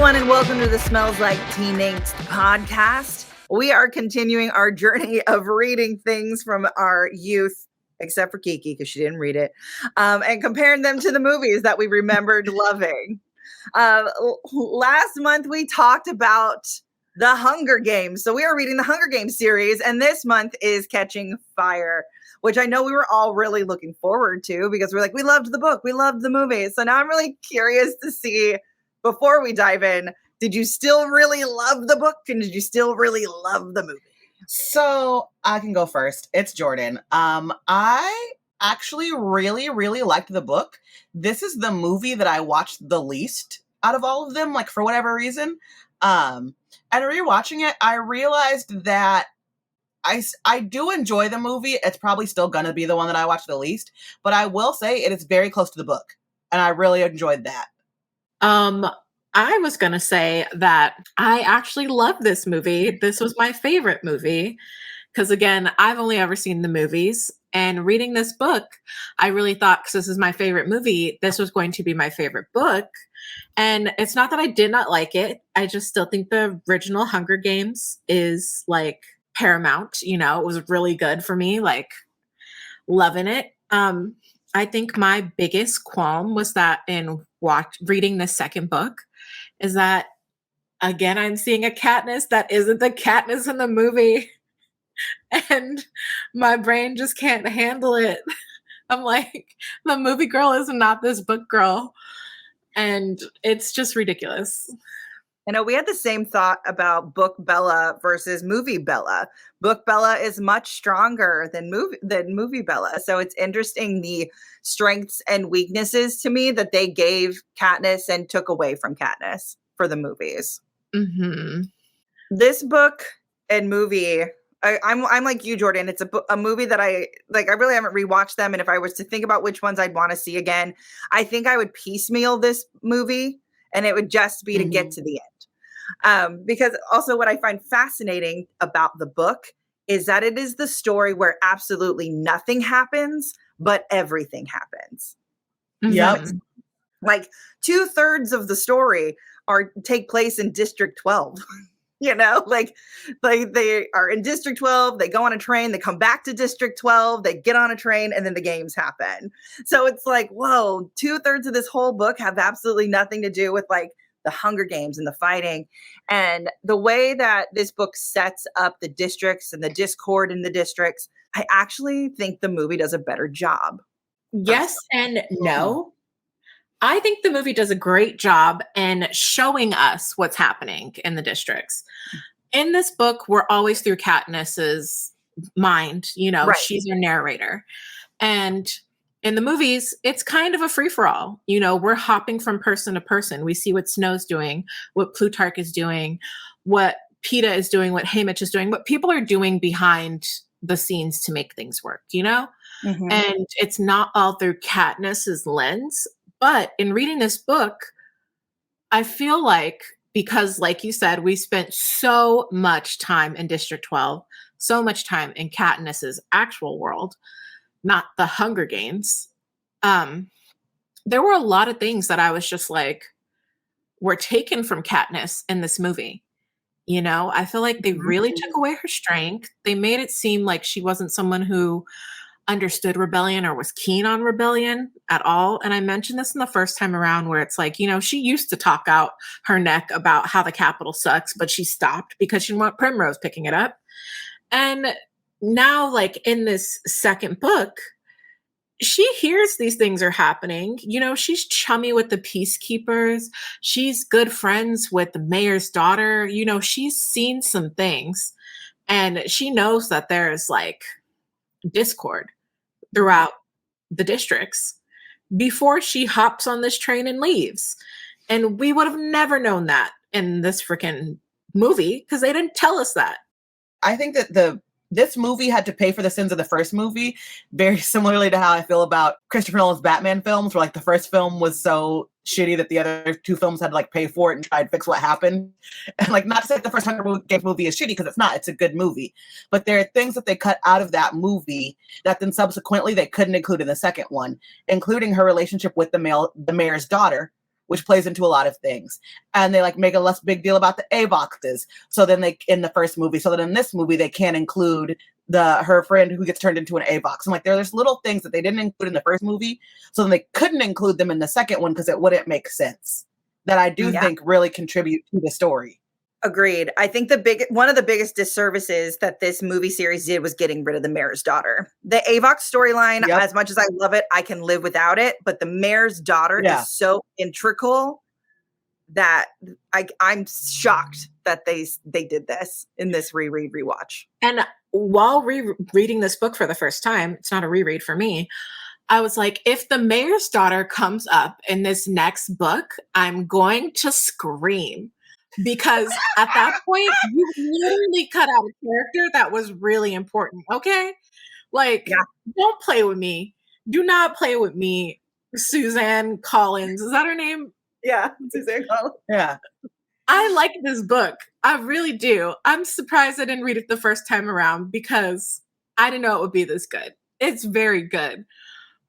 everyone, and welcome to the Smells Like Teen Angst podcast. We are continuing our journey of reading things from our youth, except for Keiki, because she didn't read it, and comparing them to the movies that we remembered loving. Last month, we talked about The Hunger Games. So we are reading the Hunger Games series, and this month is Catching Fire, which I know we were all really looking forward to because we're like, we loved the book, we loved the movie. So now I'm really curious to see, before we dive in, did you still really love the book and did you still really love the movie? So I can go first. It's Jordan. I actually really, really liked the book. This is the movie that I watched the least out of all of them, like for whatever reason. And rewatching it, I realized that I do enjoy the movie. It's probably still going to be the one that I watch the least, but I will say it is very close to the book. And I really enjoyed that. I was going to say that I actually love this movie. This was my favorite movie because, again, I've only ever seen the movies. And reading this book, I really thought, because this is my favorite movie, this was going to be my favorite book. And it's not that I did not like it. I just still think the original Hunger Games is like paramount. You know, it was really good for me, like loving it. I think my biggest qualm was that in reading the second book is that, again, I'm seeing a Katniss that isn't the Katniss in the movie. And my brain just can't handle it. I'm like, the movie girl is not this book girl. And it's just ridiculous. I know we had the same thought about book Bella versus movie Bella. Book Bella is much stronger than movie Bella. So it's interesting the strengths and weaknesses to me that they gave Katniss and took away from Katniss for the movies. Mm-hmm. This book and movie, I'm like you, Jordan. It's a movie that I like. I really haven't rewatched them, and if I was to think about which ones I'd want to see again, I think I would piecemeal this movie, and it would just be to get to the end. Because also what I find fascinating about the book is that it is the story where absolutely nothing happens, but everything happens. Yep. Like 2/3 of the story take place in District 12. You know, like they are in District 12, they go on a train, they come back to District 12, they get on a train, and then the games happen. So it's like, whoa, 2/3 of this whole book have absolutely nothing to do with like the Hunger Games and the fighting. And the way that this book sets up the districts and the discord in the districts, I actually think the movie does a better job. Yes and no. I think the movie does a great job in showing us what's happening in the districts. In this book, we're always through Katniss's mind. You know, right. She's your narrator. And in the movies, it's kind of a free-for-all. You know, we're hopping from person to person. We see what Snow's doing, what Plutarch is doing, what Peeta is doing, what Haymitch is doing, what people are doing behind the scenes to make things work, you know? Mm-hmm. And it's not all through Katniss's lens. But in reading this book, I feel like, because like you said, we spent so much time in District 12, so much time in Katniss's actual world, not the Hunger Games. There were a lot of things that I was just like, were taken from Katniss in this movie. You know, I feel like they really took away her strength. They made it seem like she wasn't someone who understood rebellion or was keen on rebellion at all. And I mentioned this in the first time around where it's like, you know, she used to talk out her neck about how the Capitol sucks, but she stopped because she didn't want Primrose picking it up. And now, like in this second book, she hears these things are happening. You know, she's chummy with the peacekeepers. She's good friends with the mayor's daughter. You know, she's seen some things and she knows that there's like discord throughout the districts before she hops on this train and leaves. And we would have never known that in this freaking movie because they didn't tell us that. I think that this movie had to pay for the sins of the first movie, very similarly to how I feel about Christopher Nolan's Batman films, where like the first film was so shitty that the other two films had to like pay for it and try to fix what happened. And like, not to say that the first Hunger Games movie is shitty, because it's not, it's a good movie. But there are things that they cut out of that movie that then subsequently they couldn't include in the second one, including her relationship with the mayor's daughter, which plays into a lot of things. And they like make a less big deal about the A boxes. So then they, in the first movie, so that in this movie, they can't include her friend who gets turned into an A box. I'm like, there's little things that they didn't include in the first movie. So then they couldn't include them in the second one because it wouldn't make sense. That I do think really contribute to the story. Agreed. I think one of the biggest disservices that this movie series did was getting rid of the mayor's daughter. The Avox storyline, as much as I love it, I can live without it. But the mayor's daughter is so integral that I'm shocked that they did this in this rewatch. And while reading this book for the first time, it's not a reread for me, I was like, if the mayor's daughter comes up in this next book, I'm going to scream. Because at that point, you literally cut out a character that was really important, okay? Like, don't play with me. Do not play with me, Suzanne Collins. Is that her name? Yeah, Suzanne Collins. Yeah. I like this book. I really do. I'm surprised I didn't read it the first time around because I didn't know it would be this good. It's very good.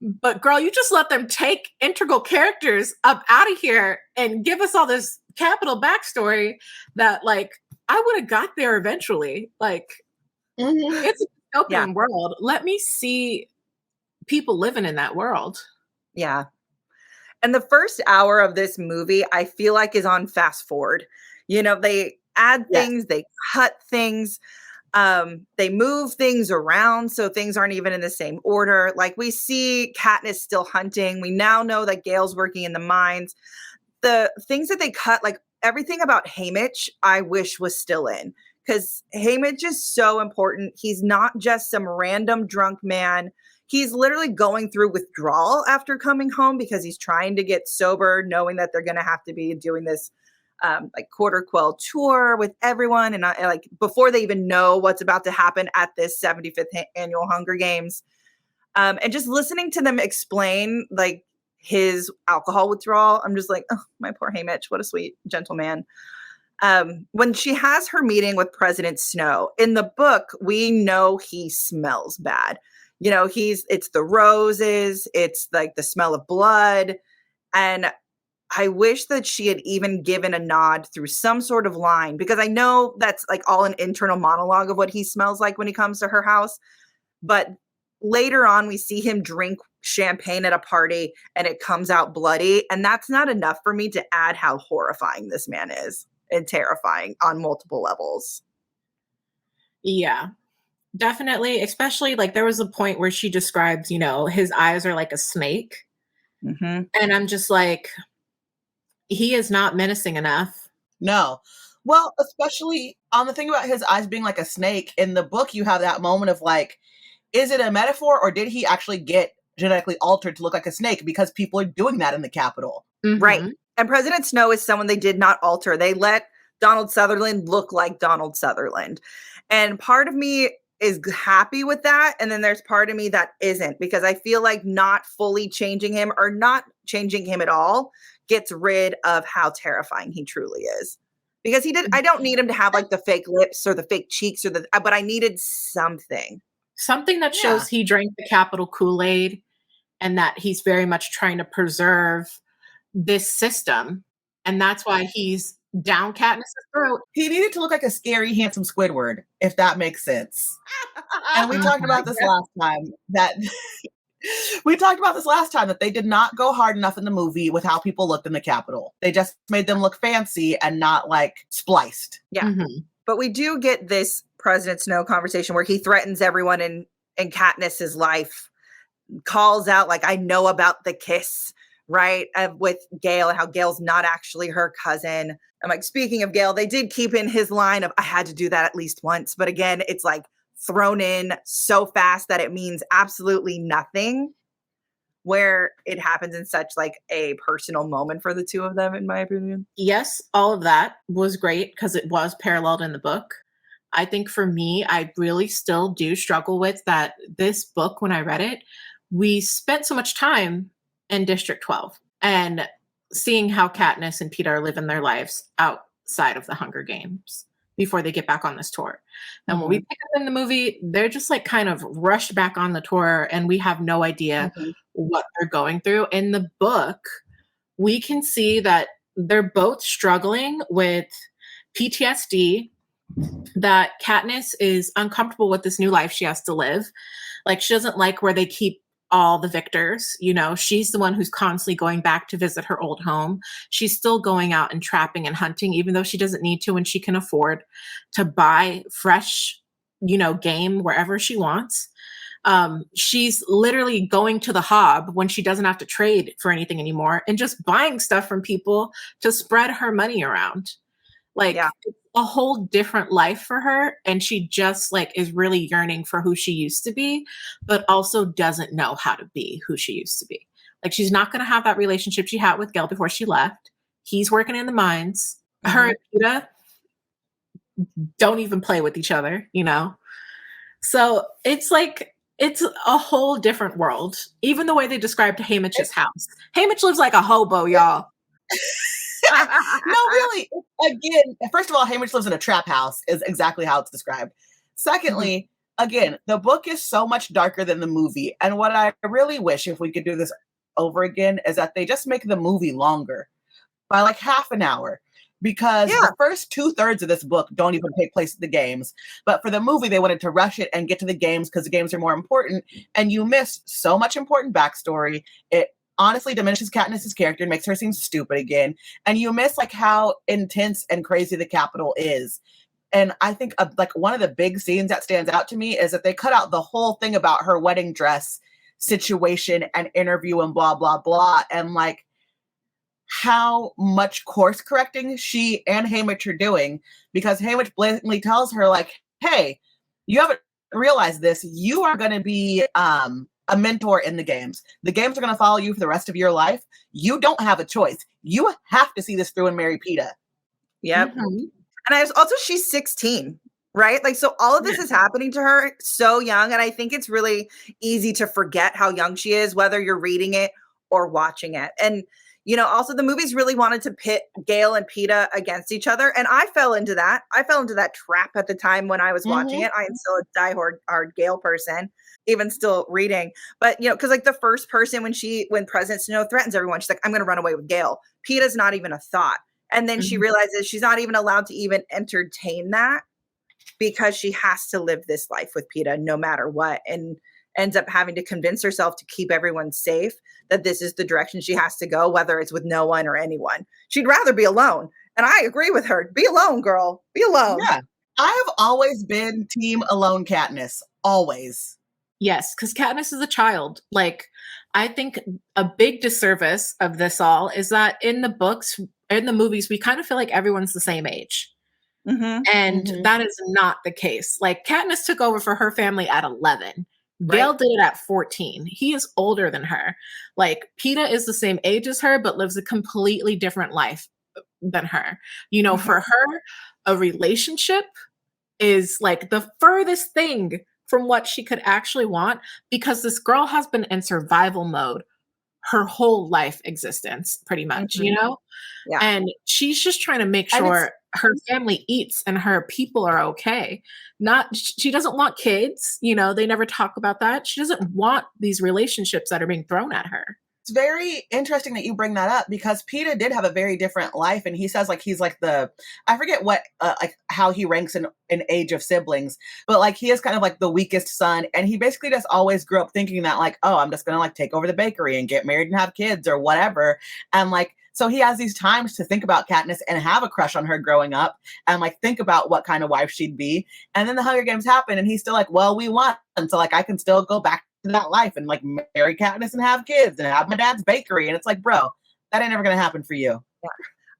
But girl, you just let them take integral characters up out of here and give us all this capital backstory that, like, I would have got there eventually. Like, it's a dystopian world. Let me see people living in that world. Yeah. And the first hour of this movie, I feel like, is on fast forward. You know, they add things, they cut things. They move things around so things aren't even in the same order. Like, we see Katniss still hunting. We now know that Gale's working in the mines. The things that they cut, like everything about Haymitch, I wish was still in, because Haymitch is so important. He's not just some random drunk man. He's literally going through withdrawal after coming home because he's trying to get sober, knowing that they're going to have to be doing this like quarter quell tour with everyone, and like before they even know what's about to happen at this 75th annual Hunger Games, and just listening to them explain like his alcohol withdrawal, I'm just like, oh, my poor Haymitch, what a sweet gentleman. When she has her meeting with President Snow in the book, we know he smells bad. You know, it's the roses, it's like the smell of blood, and I wish that she had even given a nod through some sort of line, because I know that's like all an internal monologue of what he smells like when he comes to her house. But later on, we see him drink champagne at a party and it comes out bloody. And that's not enough for me to add how horrifying this man is and terrifying on multiple levels. Yeah, definitely. Especially like there was a point where she describes, you know, his eyes are like a snake. Mm-hmm. And I'm just like, he is not menacing enough. No. Well, especially on the thing about his eyes being like a snake, in the book, you have that moment of like, is it a metaphor or did he actually get genetically altered to look like a snake? Because people are doing that in the Capitol. Mm-hmm. Right. And President Snow is someone they did not alter. They let Donald Sutherland look like Donald Sutherland. And part of me is happy with that. And then there's part of me that isn't, because I feel like not fully changing him or not changing him at all gets rid of how terrifying he truly is. Because I don't need him to have like the fake lips or the fake cheeks but I needed something. Something that shows he drank the Capitol Kool-Aid and that he's very much trying to preserve this system. And that's why he's down Katniss' throat. He needed to look like a scary, handsome Squidward, if that makes sense. And we talked about this last time that they did not go hard enough in the movie with how people looked in the Capitol. They just made them look fancy and not like spliced. Yeah. Mm-hmm. But we do get this President Snow conversation where he threatens everyone in Katniss's life, calls out like, I know about the kiss, right? With Gale and how Gale's not actually her cousin. I'm like, speaking of Gale, they did keep in his line of, I had to do that at least once. But again, it's like thrown in so fast that it means absolutely nothing, where it happens in such like a personal moment for the two of them, in my opinion. Yes, all of that was great because it was paralleled in the book. I think for me, I really still do struggle with that. This book, when I read it, we spent so much time in District 12 and seeing how Katniss and Peeta are living their lives outside of the Hunger Games before they get back on this tour. And when we pick up in the movie, they're just like kind of rushed back on the tour and we have no idea what they're going through. In the book, we can see that they're both struggling with PTSD, that Katniss is uncomfortable with this new life she has to live. Like, she doesn't like where they keep all the victors. You know, she's the one who's constantly going back to visit her old home. She's still going out and trapping and hunting, even though she doesn't need to, and she can afford to buy fresh, you know, game wherever she wants. She's literally going to the Hob when she doesn't have to trade for anything anymore and just buying stuff from people to spread her money around. Like, it's a whole different life for her. And she just like is really yearning for who she used to be, but also doesn't know how to be who she used to be. Like, she's not going to have that relationship she had with Gale before she left. He's working in the mines. Her and Peeta don't even play with each other, you know? So it's like, it's a whole different world. Even the way they described Haymitch's house. Haymitch lives like a hobo, y'all. No, really. Again, first of all, Haymitch lives in a trap house is exactly how it's described. Secondly, again, the book is so much darker than the movie. And what I really wish, if we could do this over again, is that they just make the movie longer by like half an hour. Because the first 2/3 of this book don't even take place at the games. But for the movie, they wanted to rush it and get to the games because the games are more important. And you miss so much important backstory. It honestly diminishes Katniss's character and makes her seem stupid again. And you miss like how intense and crazy the Capitol is. And I think like one of the big scenes that stands out to me is that they cut out the whole thing about her wedding dress situation and interview and blah, blah, blah. And like how much course correcting she and Haymitch are doing, because Haymitch blatantly tells her like, hey, you haven't realized this. You are going to be a mentor in the games. The games are going to follow you for the rest of your life. You don't have a choice. You have to see this through and marry Peeta. Yep. And also she's 16, right? Like, so all of this is happening to her so young. And I think it's really easy to forget how young she is, whether you're reading it or watching it. And, you know, also the movies really wanted to pit Gale and Peeta against each other. And I fell into that. I fell into that trap at the time when I was watching it. I am still a diehard Gale person, even still reading. But, you know, because like the first person when President Snow threatens everyone, she's like, I'm going to run away with Gale. Peeta's not even a thought. And then she realizes she's not even allowed to even entertain that because she has to live this life with Peeta no matter what. And ends up having to convince herself to keep everyone safe, that this is the direction she has to go, whether it's with no one or anyone. She'd rather be alone. And I agree with her. Be alone, girl. Be alone. Yeah. I have always been team alone Katniss. Always. Yes, because Katniss is a child. Like, I think a big disservice of this all is that in the books, in the movies, we kind of feel like everyone's the same age. And that is not the case. Like, Katniss took over for her family at 11. Gale did it at 14. He is older than her. Like, Peeta is the same age as her, but lives a completely different life than her. You know, for her, a relationship is like the furthest thing from what she could actually want, because this girl has been in survival mode her whole life existence, pretty much, you know? Yeah. And she's just trying to make sure her family eats and her people are okay. She doesn't want kids, you know, they never talk about that. She doesn't want these relationships that are being thrown at her. It's very interesting that you bring that up, because Peeta did have a very different life. And he says like, he's like I forget what, like how he ranks in age of siblings, but like he is kind of like the weakest son. And he basically just always grew up thinking that like, oh, I'm just going to like take over the bakery and get married and have kids or whatever. And like, so he has these times to think about Katniss and have a crush on her growing up and like think about what kind of wife she'd be. And then the Hunger Games happen and he's still like, well, we won. And so like, I can still go back to that life and like marry Katniss and have kids and have my dad's bakery. And it's like, bro, that ain't never going to happen for you. Yeah.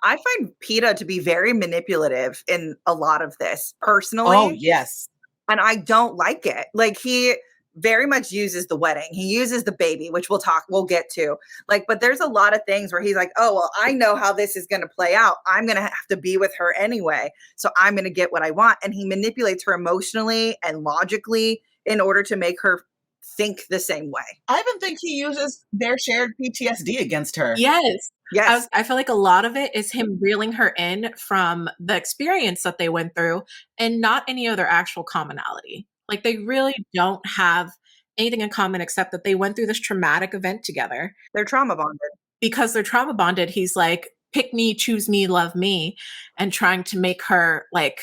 I find Peeta to be very manipulative in a lot of this personally. Oh, yes. And I don't like it. Like, he very much uses the wedding. He uses the baby, which we'll get to. Like, but there's a lot of things where he's like, oh, well, I know how this is going to play out. I'm going to have to be with her anyway. So I'm going to get what I want. And he manipulates her emotionally and logically in order to make her think the same way. I even think he uses their shared PTSD against her. Yes. Yes. I feel like a lot of it is him reeling her in from the experience that they went through and not any other actual commonality. Like, they really don't have anything in common except that they went through this traumatic event together. They're trauma bonded. because they're trauma bonded, he's like, pick me, choose me, love me, and trying to make her like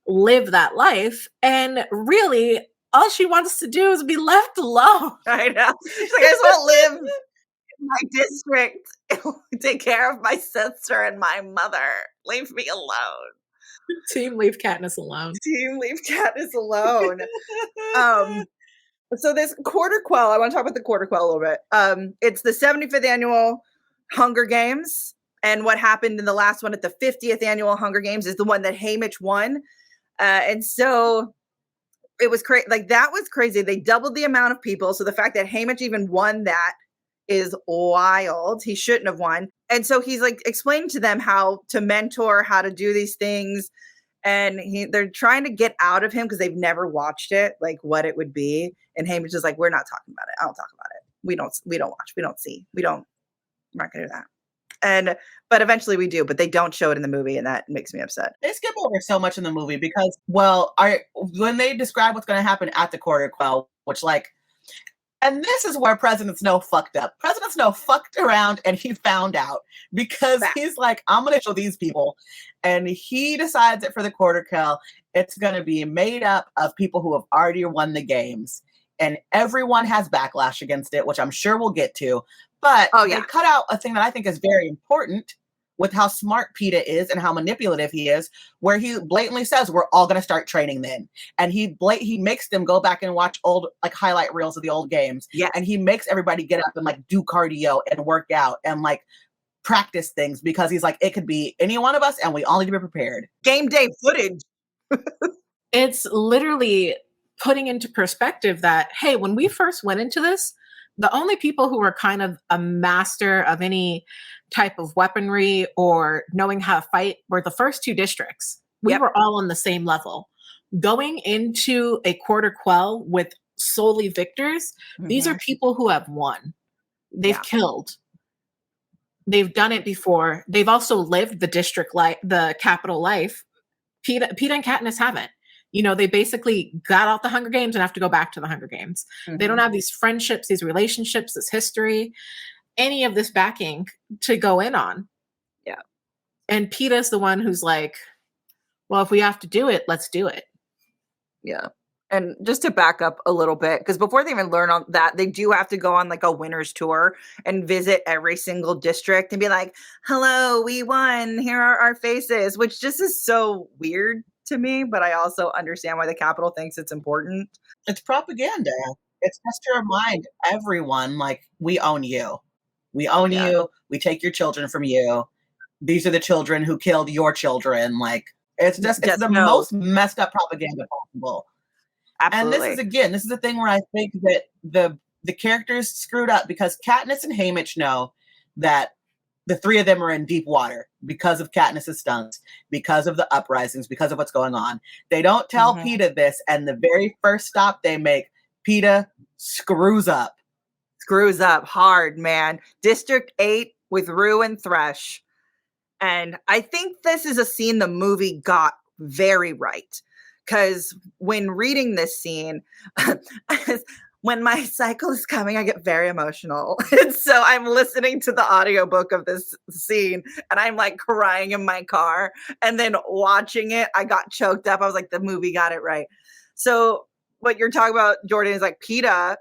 live that life. And really, all she wants to do is be left alone. I know. She's like, I just want to live in my district, take care of my sister and my mother. Leave me alone. Team leave Katniss alone. Team leave Katniss alone. So this Quarter Quell, I want to talk about the Quarter Quell a little bit. It's the 75th annual Hunger Games. And what happened in the last one at the 50th annual Hunger Games is the one that Haymitch won. And so it was crazy. Like, that was crazy. They doubled the amount of people. So the fact that Haymitch even won that is wild. He shouldn't have won. And so he's like explaining to them how to mentor, how to do these things. And they're trying to get out of him because they've never watched it, like what it would be. And Haymitch is like, we're not talking about it. I don't talk about it. We don't watch. We don't see. We're not going to do that. But eventually we do, but they don't show it in the movie, and that makes me upset. They skip over so much in the movie because, when they describe what's going to happen at the Quarter Quell, which and this is where President Snow fucked up. President Snow fucked around and he found out because he's like, I'm going to show these people. And he decides that for the Quarter Quell, it's going to be made up of people who have already won the games. And everyone has backlash against it, which I'm sure we'll get to. But they cut out a thing that I think is very important with how smart Peeta is and how manipulative he is, where he blatantly says, we're all going to start training then. And he makes them go back and watch old highlight reels of the old games. Yeah. And he makes everybody get up and do cardio and work out and practice things because he's like, it could be any one of us and we all need to be prepared. Game day footage. It's literally putting into perspective that, hey, when we first went into this, the only people who were kind of a master of any type of weaponry or knowing how to fight were the first two districts. We were all on the same level. Going into a Quarter Quell with solely victors, these are people who have won. They've killed. They've done it before. They've also lived the district life, the capital life. Peeta and Katniss haven't. They basically got out the Hunger Games and have to go back to the Hunger Games. They don't have these friendships, these relationships, this history, any of this backing to go in on. Yeah. And Peeta's the one who's like, well, if we have to do it, let's do it. Yeah. And just to back up a little bit, because before they even learn on that, they do have to go on a winner's tour and visit every single district and be like, hello, we won. Here are our faces, which just is so weird to me. But I also understand why the Capitol thinks it's important. It's propaganda. It's just to remind everyone, we own you. We own you. We take your children from you. These are the children who killed your children. It's the most messed up propaganda possible. Absolutely. And this is the thing where I think that the characters screwed up because Katniss and Haymitch know that the three of them are in deep water because of Katniss's stunts, because of the uprisings, because of what's going on. They don't tell Peeta this, and the very first stop they make, Peeta screws up. Screws up hard, man. District 8 with Rue and Thresh. And I think this is a scene the movie got very right. Because when reading this scene, when my cycle is coming, I get very emotional. And so I'm listening to the audiobook of this scene and I'm crying in my car. And then watching it, I got choked up. I was like, the movie got it right. So what you're talking about, Jordan, is Peeta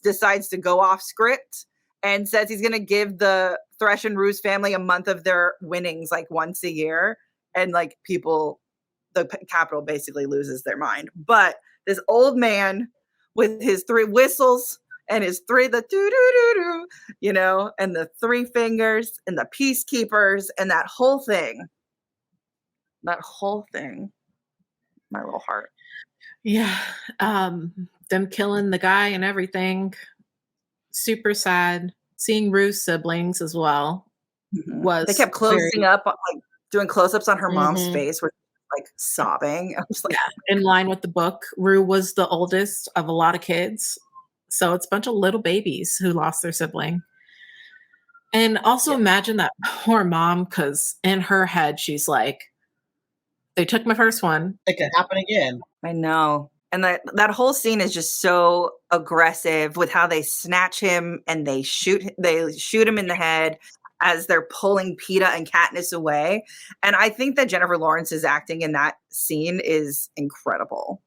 decides to go off script and says he's going to give the Thresh and Rue's family a month of their winnings once a year. And the Capitol basically loses their mind. But this old man with his 3 whistles and his 3, the doo-doo-doo-doo, and the 3 fingers and the peacekeepers and that whole thing, my little heart. Yeah. Them killing the guy and everything. Super sad. Seeing Rue's siblings as well was. They kept closing up, doing close-ups on her mom's face, where sobbing. I was in line with the book. Rue was the oldest of a lot of kids, so it's a bunch of little babies who lost their sibling. And also imagine that poor mom, because in her head she's like, they took my first one. It could happen again. I know. And that whole scene is just so aggressive with how they snatch him and they shoot him in the head as they're pulling Peeta and Katniss away. And I think that Jennifer Lawrence's acting in that scene is incredible.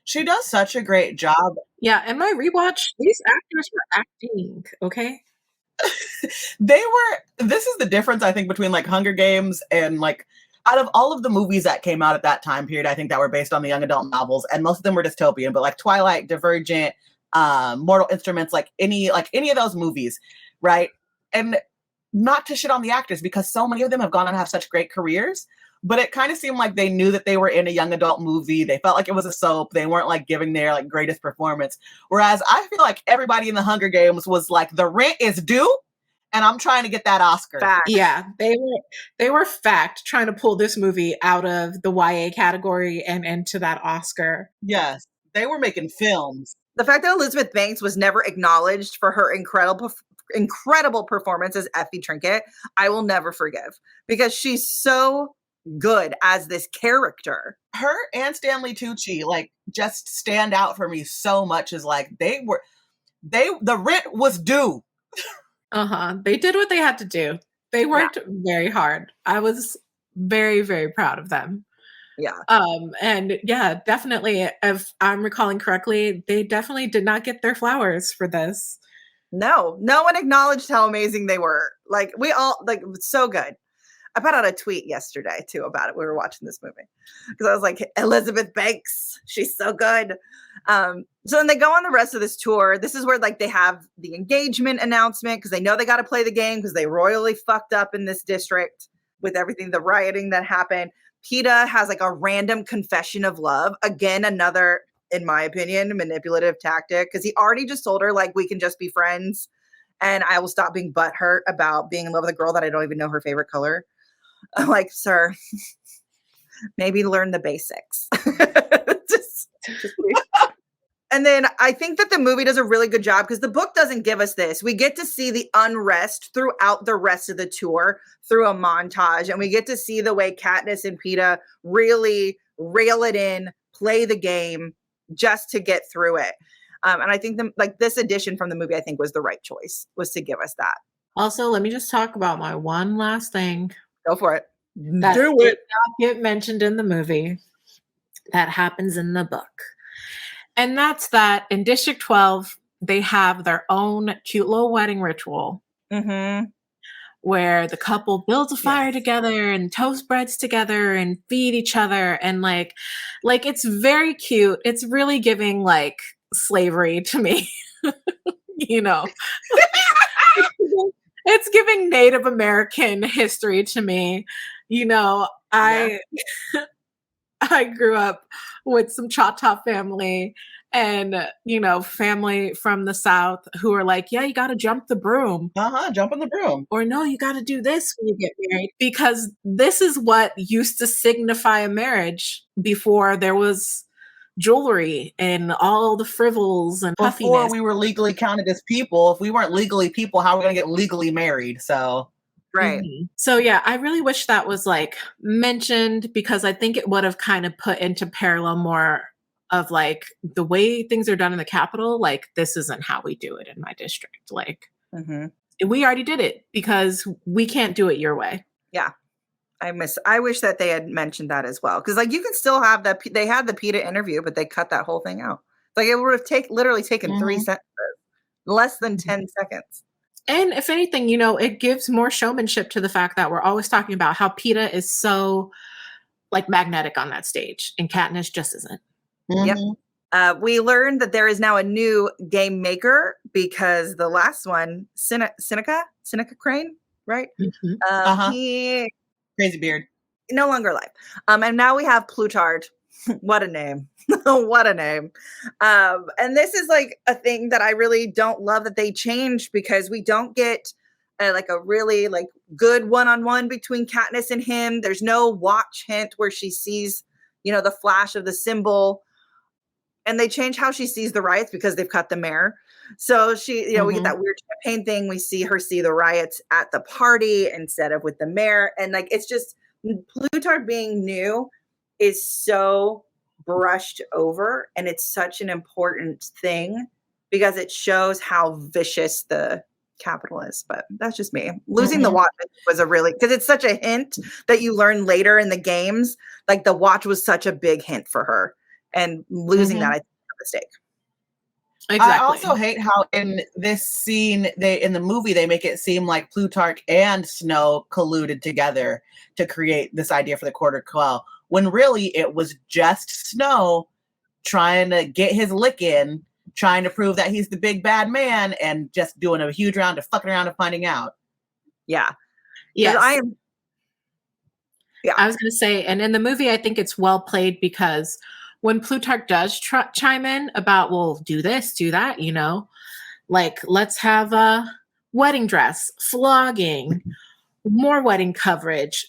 She does such a great job. Yeah, in my rewatch, these actors were acting, okay? This is the difference, I think, between like Hunger Games and like, out of all of the movies that came out at that time period, I think that were based on the young adult novels, and most of them were dystopian, but like Twilight, Divergent, Mortal Instruments, like any of those movies, right? And not to shit on the actors, because so many of them have gone on to have such great careers, but it kind of seemed like they knew that they were in a young adult movie. They felt like it was a soap. They weren't like giving their like greatest performance. Whereas I feel like everybody in the Hunger Games was like, the rent is due, and I'm trying to get that Oscar. Fact. Yeah, they were fact trying to pull this movie out of the YA category and into that Oscar. Yes, they were making films. The fact that Elizabeth Banks was never acknowledged for her incredible performance as Effie Trinket, I will never forgive, because she's so good as this character. Her and Stanley Tucci like just stand out for me so much, as like the rent was due. They did what they had to do. They worked very hard. I was very, very proud of them. Yeah. And yeah, definitely, if I'm recalling correctly, they definitely did not get their flowers for this. No one acknowledged how amazing they were. Like, we all, like, it was so good. I put out a tweet yesterday too about it. We were watching this movie because I was like, Elizabeth Banks, she's so good. So then they go on the rest of this tour. This is where like they have the engagement announcement, because they know they got to play the game, because they royally fucked up in this district with everything, the rioting that happened. Peeta has like a random confession of love. Again, another, in my opinion, manipulative tactic, because he already just told her like, we can just be friends and I will stop being butthurt about being in love with a girl that I don't even know her favorite color. I'm like, sir, maybe learn the basics. just And then I think that the movie does a really good job, because the book doesn't give us this. We get to see the unrest throughout the rest of the tour through a montage, and we get to see the way Katniss and Peeta really rail it in, play the game just to get through it. And I think this edition from the movie, I think, was the right choice, was to give us that. Also, let me just talk about my one last thing. Go for it. That Do did it. not get mentioned in the movie. That happens in the book. And that's that in District 12, they have their own cute little wedding ritual. Mm-hmm. Where the couple builds a fire together and toast breads together and feed each other. And like it's very cute. It's really giving like slavery to me, you know. It's giving Native American history to me. You know, I grew up with some Choctaw family and, you know, family from the South who are like, yeah, you got to jump the broom. Jump on the broom. Or no, you got to do this when you get married, because this is what used to signify a marriage before there was jewelry and all the frivels and puffiness. Before we were legally counted as people. If we weren't legally people, how are we going to get legally married? So... Right. Mm-hmm. So yeah, I really wish that was like mentioned, because I think it would have kind of put into parallel more of like the way things are done in the Capitol. Like, this isn't how we do it in my district. Like, we already did it because we can't do it your way. Yeah. I wish that they had mentioned that as well. Because like you can still have that. They had the Peeta interview, but they cut that whole thing out. Like, it would have literally taken 3 sentences, less than 10 seconds. And if anything, you know, it gives more showmanship to the fact that we're always talking about how Peeta is so like magnetic on that stage, and Katniss just isn't. Yep. We learned that there is now a new game maker, because the last one, Seneca Crane, right? He crazy beard, no longer alive. And now we have Plutarch. What a name. What a name. And this is like a thing that I really don't love that they changed, because we don't get like a really like good one-on-one between Katniss and him. There's no watch hint where she sees, you know, the flash of the symbol, and they change how she sees the riots because they've cut the mayor. So she, you know, we get that weird campaign thing. We see her see the riots at the party instead of with the mayor. And like, it's just Plutarch being new is so brushed over, and it's such an important thing because it shows how vicious the Capital is. But that's just me. Losing the watch was a really, because it's such a hint that you learn later in the games. Like the watch was such a big hint for her, and losing that, I think, is a mistake. Exactly. I also hate how in this scene, in the movie, they make it seem like Plutarch and Snow colluded together to create this idea for the Quarter Quell, when really it was just Snow trying to get his lick in, trying to prove that he's the big bad man, and just doing a huge round of fucking around and finding out. Yeah. Yes. I was going to say, and in the movie, I think it's well played because when Plutarch does chime in about, well, do this, do that, like, let's have a wedding dress, flogging, more wedding coverage,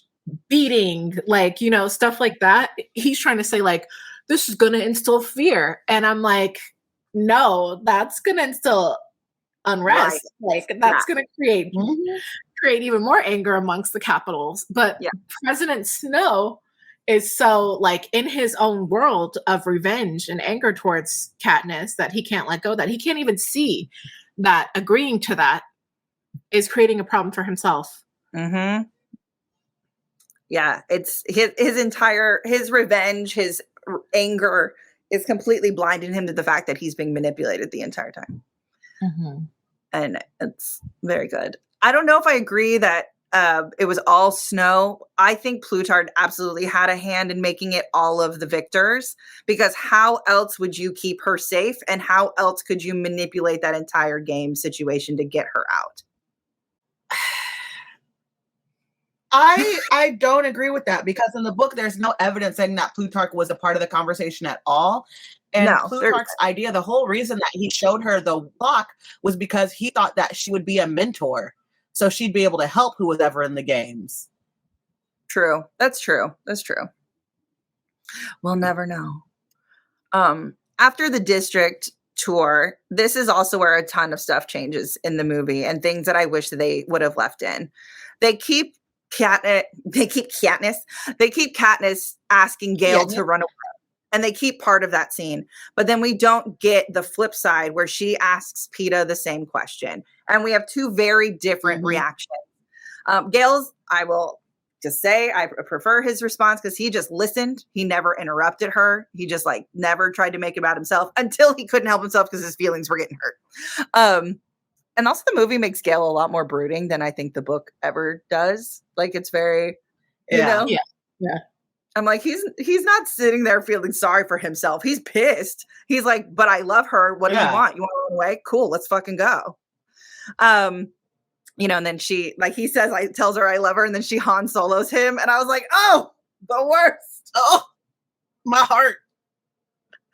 beating, like, stuff like that. He's trying to say, like, this is going to instill fear. And I'm like, no, that's going to instill unrest. Right. Like, that's going to create even more anger amongst the capitals. But President Snow is so, like, in his own world of revenge and anger towards Katniss that he can't let go, that he can't even see that agreeing to that is creating a problem for himself. Yeah, it's his revenge, his anger is completely blinding him to the fact that he's being manipulated the entire time. And it's very good. I don't know if I agree that it was all Snow. I think Plutarch absolutely had a hand in making it all of the victors, because how else would you keep her safe, and how else could you manipulate that entire game situation to get her out? I don't agree with that, because in the book there's no evidence saying that Plutarch was a part of the conversation at all. And Plutarch's idea, the whole reason that he showed her the clock was because he thought that she would be a mentor, so she'd be able to help who was ever in the games. True. That's true. We'll never know. After the district tour, this is also where a ton of stuff changes in the movie, and things that I wish that they would have left in. They keep Katniss asking Gale to run away, and they keep part of that scene, but then we don't get the flip side where she asks Peeta the same question, and we have two very different reactions. Gale's, I will just say, I prefer his response because he just listened. He never interrupted her. He just never tried to make it about himself until he couldn't help himself because his feelings were getting hurt. And also the movie makes Gale a lot more brooding than I think the book ever does. Like, it's very, Yeah. I'm like, he's not sitting there feeling sorry for himself. He's pissed. He's like, but I love her. What do you want? You want to run away? Cool. Let's fucking go. And then she, he says, tells her I love her, and then she Han Solos him. And I was like, oh, the worst. Oh, my heart.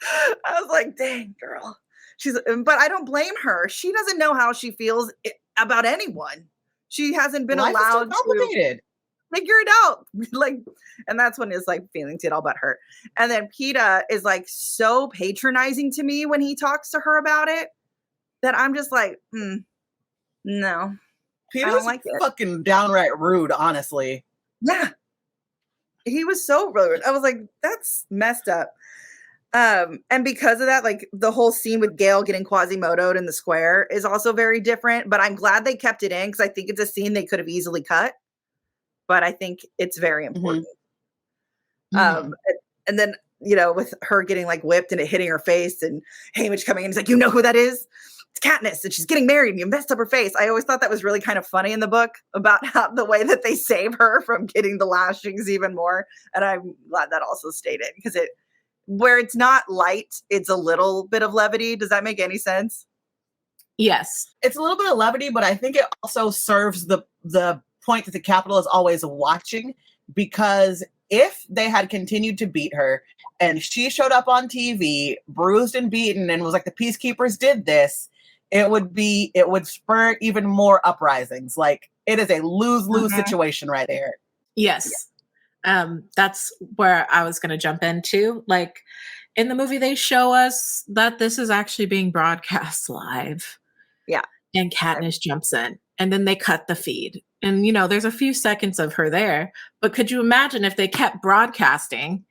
I was like, dang, girl. But I don't blame her. She doesn't know how she feels about anyone. She hasn't been allowed to figure it out. And that's when his feelings get all but hurt. And then Peeta is so patronizing to me when he talks to her about it that I'm just like, no. Peeta's fucking downright rude, honestly. Yeah. He was so rude. I was like, that's messed up. And because of that, the whole scene with Gale getting Quasimodo'd in the square is also very different, but I'm glad they kept it in because I think it's a scene they could have easily cut, but I think it's very important. And then, with her getting whipped and it hitting her face, and Haymitch coming in, he's like, you know who that is? It's Katniss, and she's getting married and you messed up her face. I always thought that was really kind of funny in the book about how the way that they save her from getting the lashings even more. And I'm glad that also stayed in, because where it's not light, it's a little bit of levity. Does that make any sense? Yes. It's a little bit of levity, but I think it also serves the point that the Capitol is always watching, because if they had continued to beat her and she showed up on TV, bruised and beaten, and was like, the Peacekeepers did this, it would spur even more uprisings. It is a lose-lose situation right there. Yes. Yeah. That's where I was going to jump into. In the movie, they show us that this is actually being broadcast live. Yeah. And Katniss jumps in, and then they cut the feed. And, there's a few seconds of her there, but could you imagine if they kept broadcasting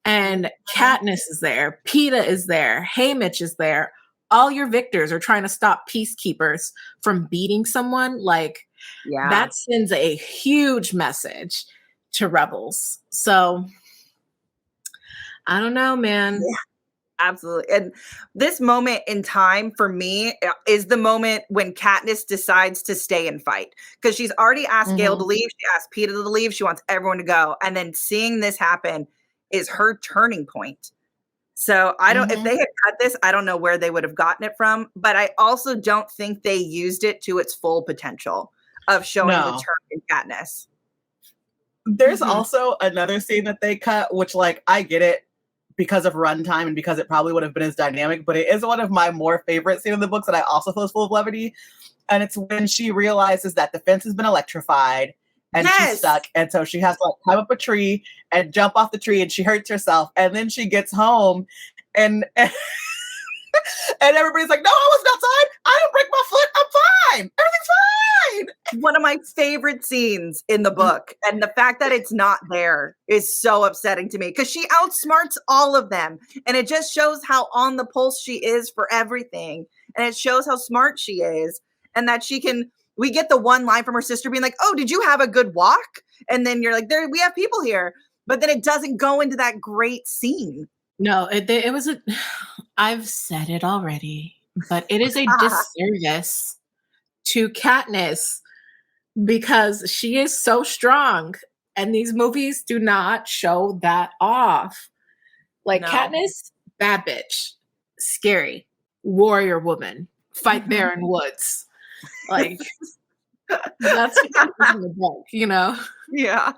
And Katniss is there. Peeta is there. Haymitch is there. All your victors are trying to stop peacekeepers from beating someone. Like, that sends a huge message to rebels. So, I don't know, man. Yeah. Absolutely. And this moment in time for me is the moment when Katniss decides to stay and fight. Because she's already asked Gale to leave. She asked Peeta to leave. She wants everyone to go. And then seeing this happen is her turning point. So I don't, if they had cut this, I don't know where they would have gotten it from. But I also don't think they used it to its full potential of showing the turn in Katniss. There's also another scene that they cut, which, like, I get it because of runtime and because it probably would have been as dynamic, but it is one of my more favorite scenes in the books that I also feel is full of levity. And it's when she realizes that the fence has been electrified and she's stuck. And so she has to, like, climb up a tree and jump off the tree, and she hurts herself. And then she gets home and and everybody's like, no, I wasn't outside. I didn't break my foot. I'm fine. Everything's fine. One of my favorite scenes in the book. And the fact that it's not there is so upsetting to me because she outsmarts all of them. And it just shows how on the pulse she is for everything. And it shows how smart she is. And that she can, we get the one line from her sister being like, oh, did you have a good walk? And then you're like, there, we have people here. But then it doesn't go into that great scene. No, it was I've said it already, but it is a disservice to Katniss because she is so strong and these movies do not show that off. Like, Katniss, bad bitch, scary, warrior woman, fight bear in woods. Like, that's what in the book, you know? Yeah.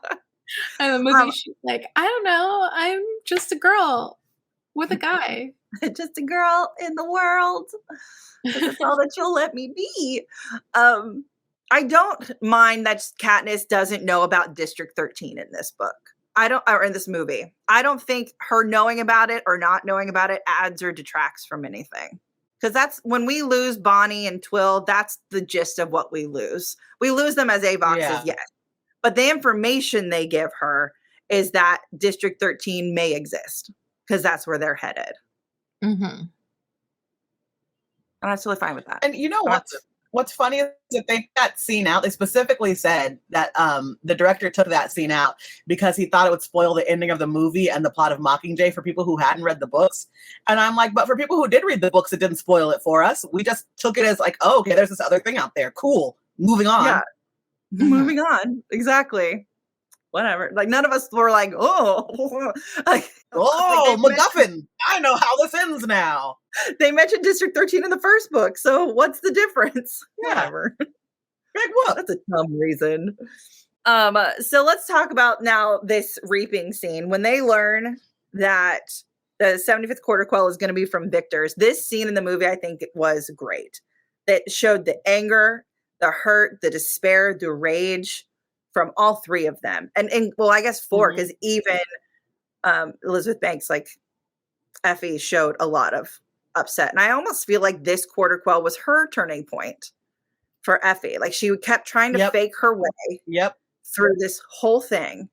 And the movie, she's like, I don't know, I'm just a girl with a guy. Just a girl in the world. That's all that you'll let me be. I don't mind that Katniss doesn't know about District 13 in this book. Or in this movie. I don't think her knowing about it or not knowing about it adds or detracts from anything. Because that's when we lose Bonnie and Twill, that's the gist of what we lose. We lose them as Avoxes, yes. But the information they give her is that District 13 may exist. Because that's where they're headed. And I'm totally fine with that. And you know what's funny is that they took that scene out. They specifically said that the director took that scene out because he thought it would spoil the ending of the movie and the plot of Mockingjay for people who hadn't read the books. And I'm like, but for people who did read the books, it didn't spoil it for us. We just took it as like, oh, okay, there's this other thing out there. Cool. Moving on. Yeah. Moving on. Exactly. Whatever. Like, none of us were like, oh, like, MacGuffin. I know how this ends now. They mentioned District 13 in the first book. So what's the difference? Yeah. Whatever. Like, what? That's a dumb reason. So let's talk about now this reaping scene. When they learn that the 75th Quarter Quell is going to be from victors, this scene in the movie, I think, was great. That showed the anger, the hurt, the despair, the rage from all three of them. And well, I guess four, because even Elizabeth Banks, like Effie, showed a lot of upset. And I almost feel like this Quarter Quell was her turning point for Effie. Like, she kept trying to fake her way through this whole thing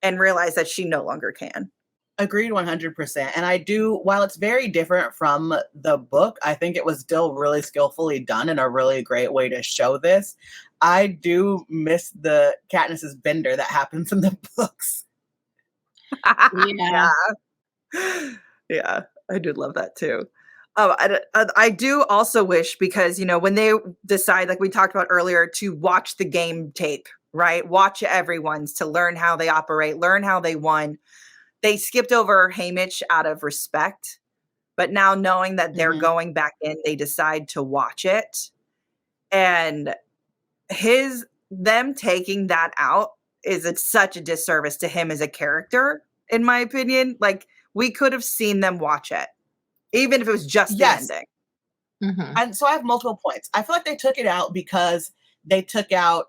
and realized that she no longer can. Agreed 100%. And I do, while it's very different from the book, I think it was still really skillfully done and a really great way to show this. I do miss the Katniss's bender that happens in the books. Yeah, I do love that too. I do also wish, because, you know, when they decide, like we talked about earlier, to watch the game tape, right? Watch everyone's to learn how they operate, learn how they won. They skipped over Haymitch out of respect, but now knowing that they're going back in, they decide to watch it. And them taking that out is such a disservice to him as a character, in my opinion. Like, we could have seen them watch it, even if it was just the ending. And so I have multiple points. I feel like they took it out because they took out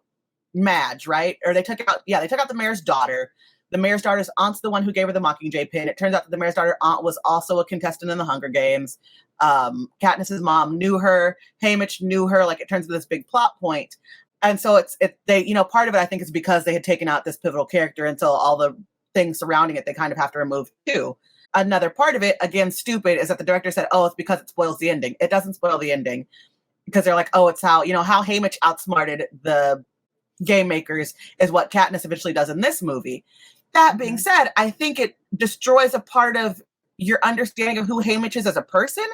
Madge, right? Or they took out the mayor's daughter. The mayor's daughter's aunt's the one who gave her the Mockingjay pin. It turns out that the mayor's daughter aunt was also a contestant in the Hunger Games. Katniss's mom knew her. Haymitch knew her. Like, it turns into this big plot point. And so they, you know, part of it, I think, is because they had taken out this pivotal character until all the things surrounding it they kind of have to remove too. Another part of it, again, stupid, is that the director said, oh, it's because it spoils the ending. It doesn't spoil the ending because they're like, oh, it's how Haymitch outsmarted the game makers is what Katniss eventually does in this movie. That being said, I think it destroys a part of your understanding of who Haymitch is as a person,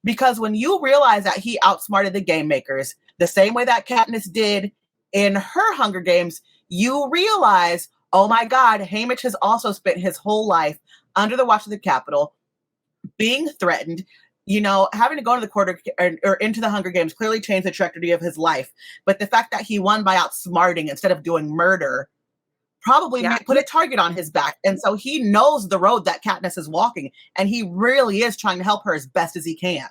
because when you realize that he outsmarted the game makers the same way that Katniss did in her Hunger Games, you realize, oh my God, Haymitch has also spent his whole life under the watch of the Capitol, being threatened, having to go into the quarter or into the Hunger Games clearly changed the trajectory of his life. But the fact that he won by outsmarting instead of doing murder probably put a target on his back. And so he knows the road that Katniss is walking, and he really is trying to help her as best as he can.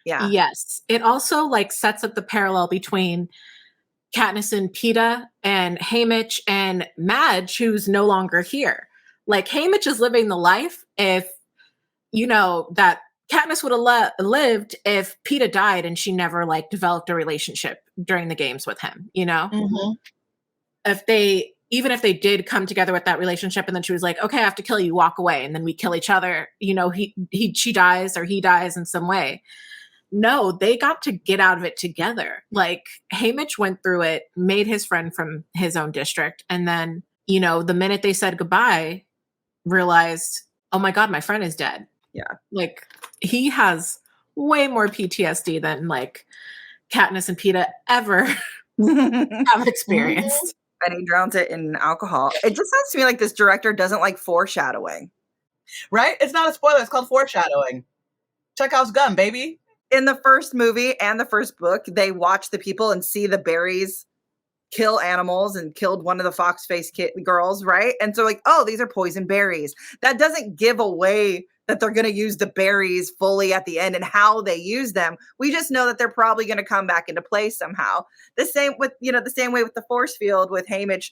Yeah. Yes. It also sets up the parallel between Katniss and Peeta and Haymitch and Madge, who's no longer here. Haymitch is living the life if, that Katniss would have lived if Peeta died and she never developed a relationship during the games with him, Mm-hmm. Even if they did come together with that relationship and then she was like, okay, I have to kill you, walk away. And then we kill each other, she dies or he dies in some way. No, they got to get out of it together. Haymitch went through it, made his friend from his own district. And then, the minute they said goodbye, realized, oh my God, my friend is dead. Yeah. He has way more PTSD than Katniss and Peeta ever have experienced. And he drowns it in alcohol. It just sounds to me like this director doesn't like foreshadowing. Right? It's not a spoiler. It's called foreshadowing. Chekhov's gun, baby. In the first movie and the first book, they watch the people and see the berries kill animals and killed one of the fox face girls, right? And so oh, these are poison berries. That doesn't give away that they're going to use the berries fully at the end and how they use them. We just know that they're probably going to come back into play somehow. The same way with the force field with Haymitch,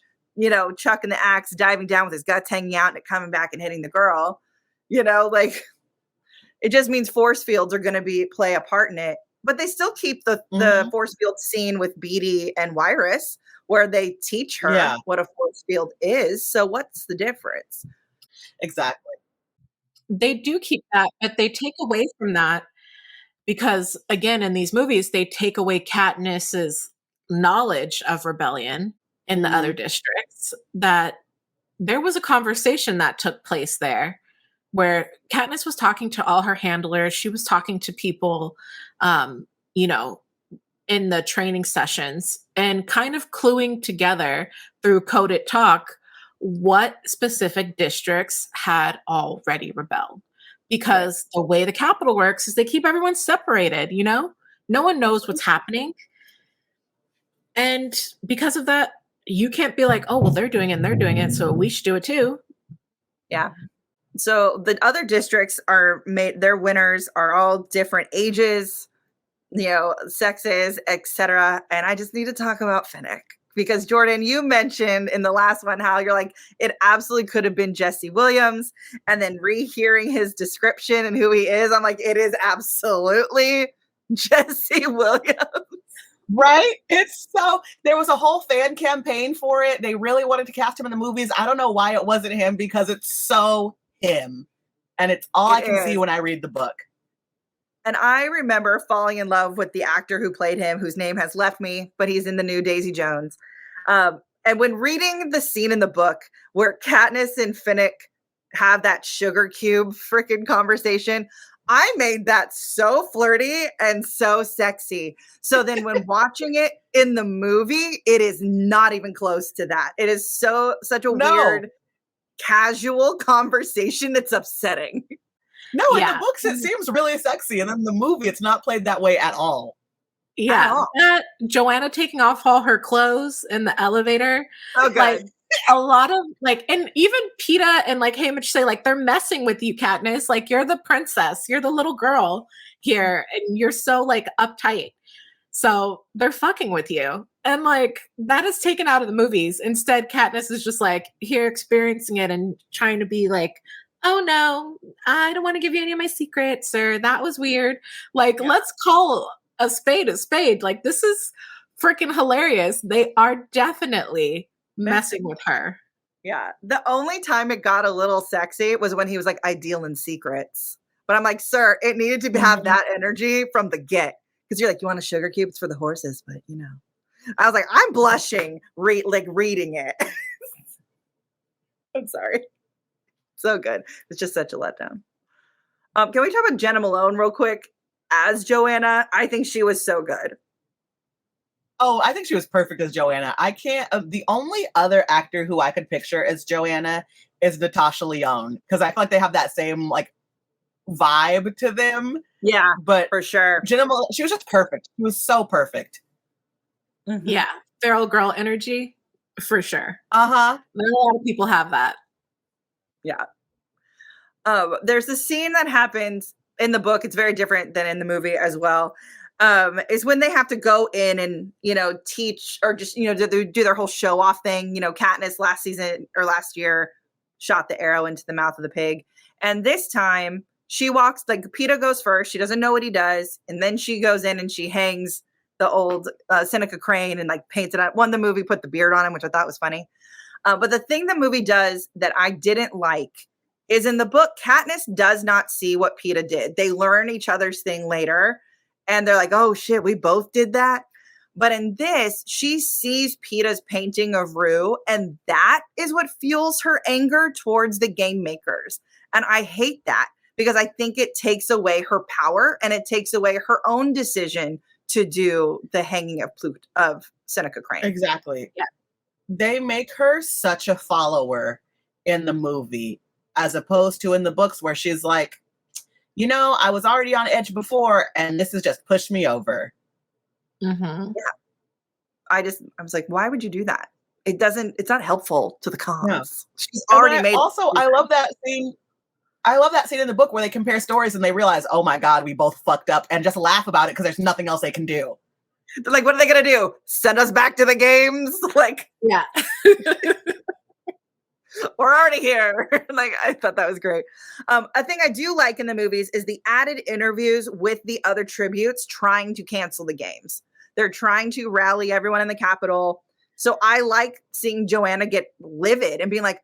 chucking the axe, diving down with his guts hanging out and it coming back and hitting the girl. It just means force fields are going to play a part in it. But they still keep the force field scene with Beetee and Wyrus, where they teach her what a force field is. So what's the difference? Exactly. They do keep that, but they take away from that because, again, in these movies, they take away Katniss's knowledge of rebellion in the other districts, that there was a conversation that took place there where Katniss was talking to all her handlers. She was talking to people, in the training sessions and kind of cluing together through coded talk what specific districts had already rebelled. Because the way the Capitol works is they keep everyone separated, No one knows what's happening. And because of that, you can't be like, oh, well, they're doing it, so we should do it too. Yeah. So the other districts their winners are all different ages, sexes, etc. And I just need to talk about Finnick. Because Jordan, you mentioned in the last one how you're like, it absolutely could have been Jesse Williams. And then rehearing his description and who he is, I'm like, it is absolutely Jesse Williams. Right? There was a whole fan campaign for it. They really wanted to cast him in the movies. I don't know why it wasn't him, because it's so him. And it's all I can see when I read the book. And I remember falling in love with the actor who played him, whose name has left me, but he's in the new Daisy Jones. And when reading the scene in the book where Katniss and Finnick have that sugar cube freaking conversation, I made that so flirty and so sexy. So then when watching it in the movie, it is not even close to that. It is such a weird, casual conversation that's upsetting. No, in the books, it seems really sexy. And in the movie, it's not played that way at all. Yeah. Joanna taking off all her clothes in the elevator. Oh, good. A lot of and even Peeta and Haymitch say they're messing with you, Katniss. You're the princess. You're the little girl here. And you're so uptight. So they're fucking with you. And that is taken out of the movies. Instead, Katniss is just here experiencing it and trying to be oh no, I don't want to give you any of my secrets, or that was weird. Let's call a spade a spade. This is freaking hilarious. They are definitely messing with her. Yeah. The only time it got a little sexy was when he was like, I deal in secrets. But I'm like, sir, it needed to have that energy from the get. Because you're like, you want a sugar cube? It's for the horses, but you know. I was like, I'm blushing reading it. I'm sorry. So good. It's just such a letdown. Can we talk about Jenna Malone real quick as Joanna? I think she was so good. Oh, I think she was perfect as Joanna. I can't. The only other actor who I could picture as Joanna is Natasha Lyonne, because I feel like they have that same like vibe to them. Yeah, but for sure. Jenna Malone, she was just perfect. She was so perfect. Mm-hmm. Yeah, feral girl energy for sure. Not a lot of people have that. Yeah. There's a scene that happens in the book. It's very different than in the movie as well. Is when they have to go in and, you know, teach or just, you know, do their whole show off thing. You know, Katniss last year shot the arrow into the mouth of the pig. And this time she walks, like Peeta goes first. She doesn't know what he does. And then she goes in and she hangs the old Seneca Crane and like paints it on. One, the movie put the beard on him, which I thought was funny. But the thing the movie does that I didn't like is in the book, Katniss does not see what Peeta did. They learn each other's thing later. And they're like, oh shit, we both did that. But in this, she sees Peeta's painting of Rue, and that is what fuels her anger towards the game makers. And I hate that because I think it takes away her power and it takes away her own decision to do the hanging of Seneca Crane. Exactly. Yeah. They make her such a follower in the movie as opposed to in the books where she's like, you know, I was already on edge before, and this has just pushed me over. Mm-hmm. Yeah. I was like, why would you do that? It's not helpful to the cause. No. She's already made. Also, I love that scene. I love that scene in the book where they compare stories and they realize, oh my God, we both fucked up, and just laugh about it because there's nothing else they can do. They're like, what are they going to do? Send us back to the games? Like, yeah. We're already here. Like, I thought that was great. A thing I do like in the movies is the added interviews with the other tributes trying to cancel the games. They're trying to rally everyone in the Capitol. So I like seeing Joanna get livid and being like,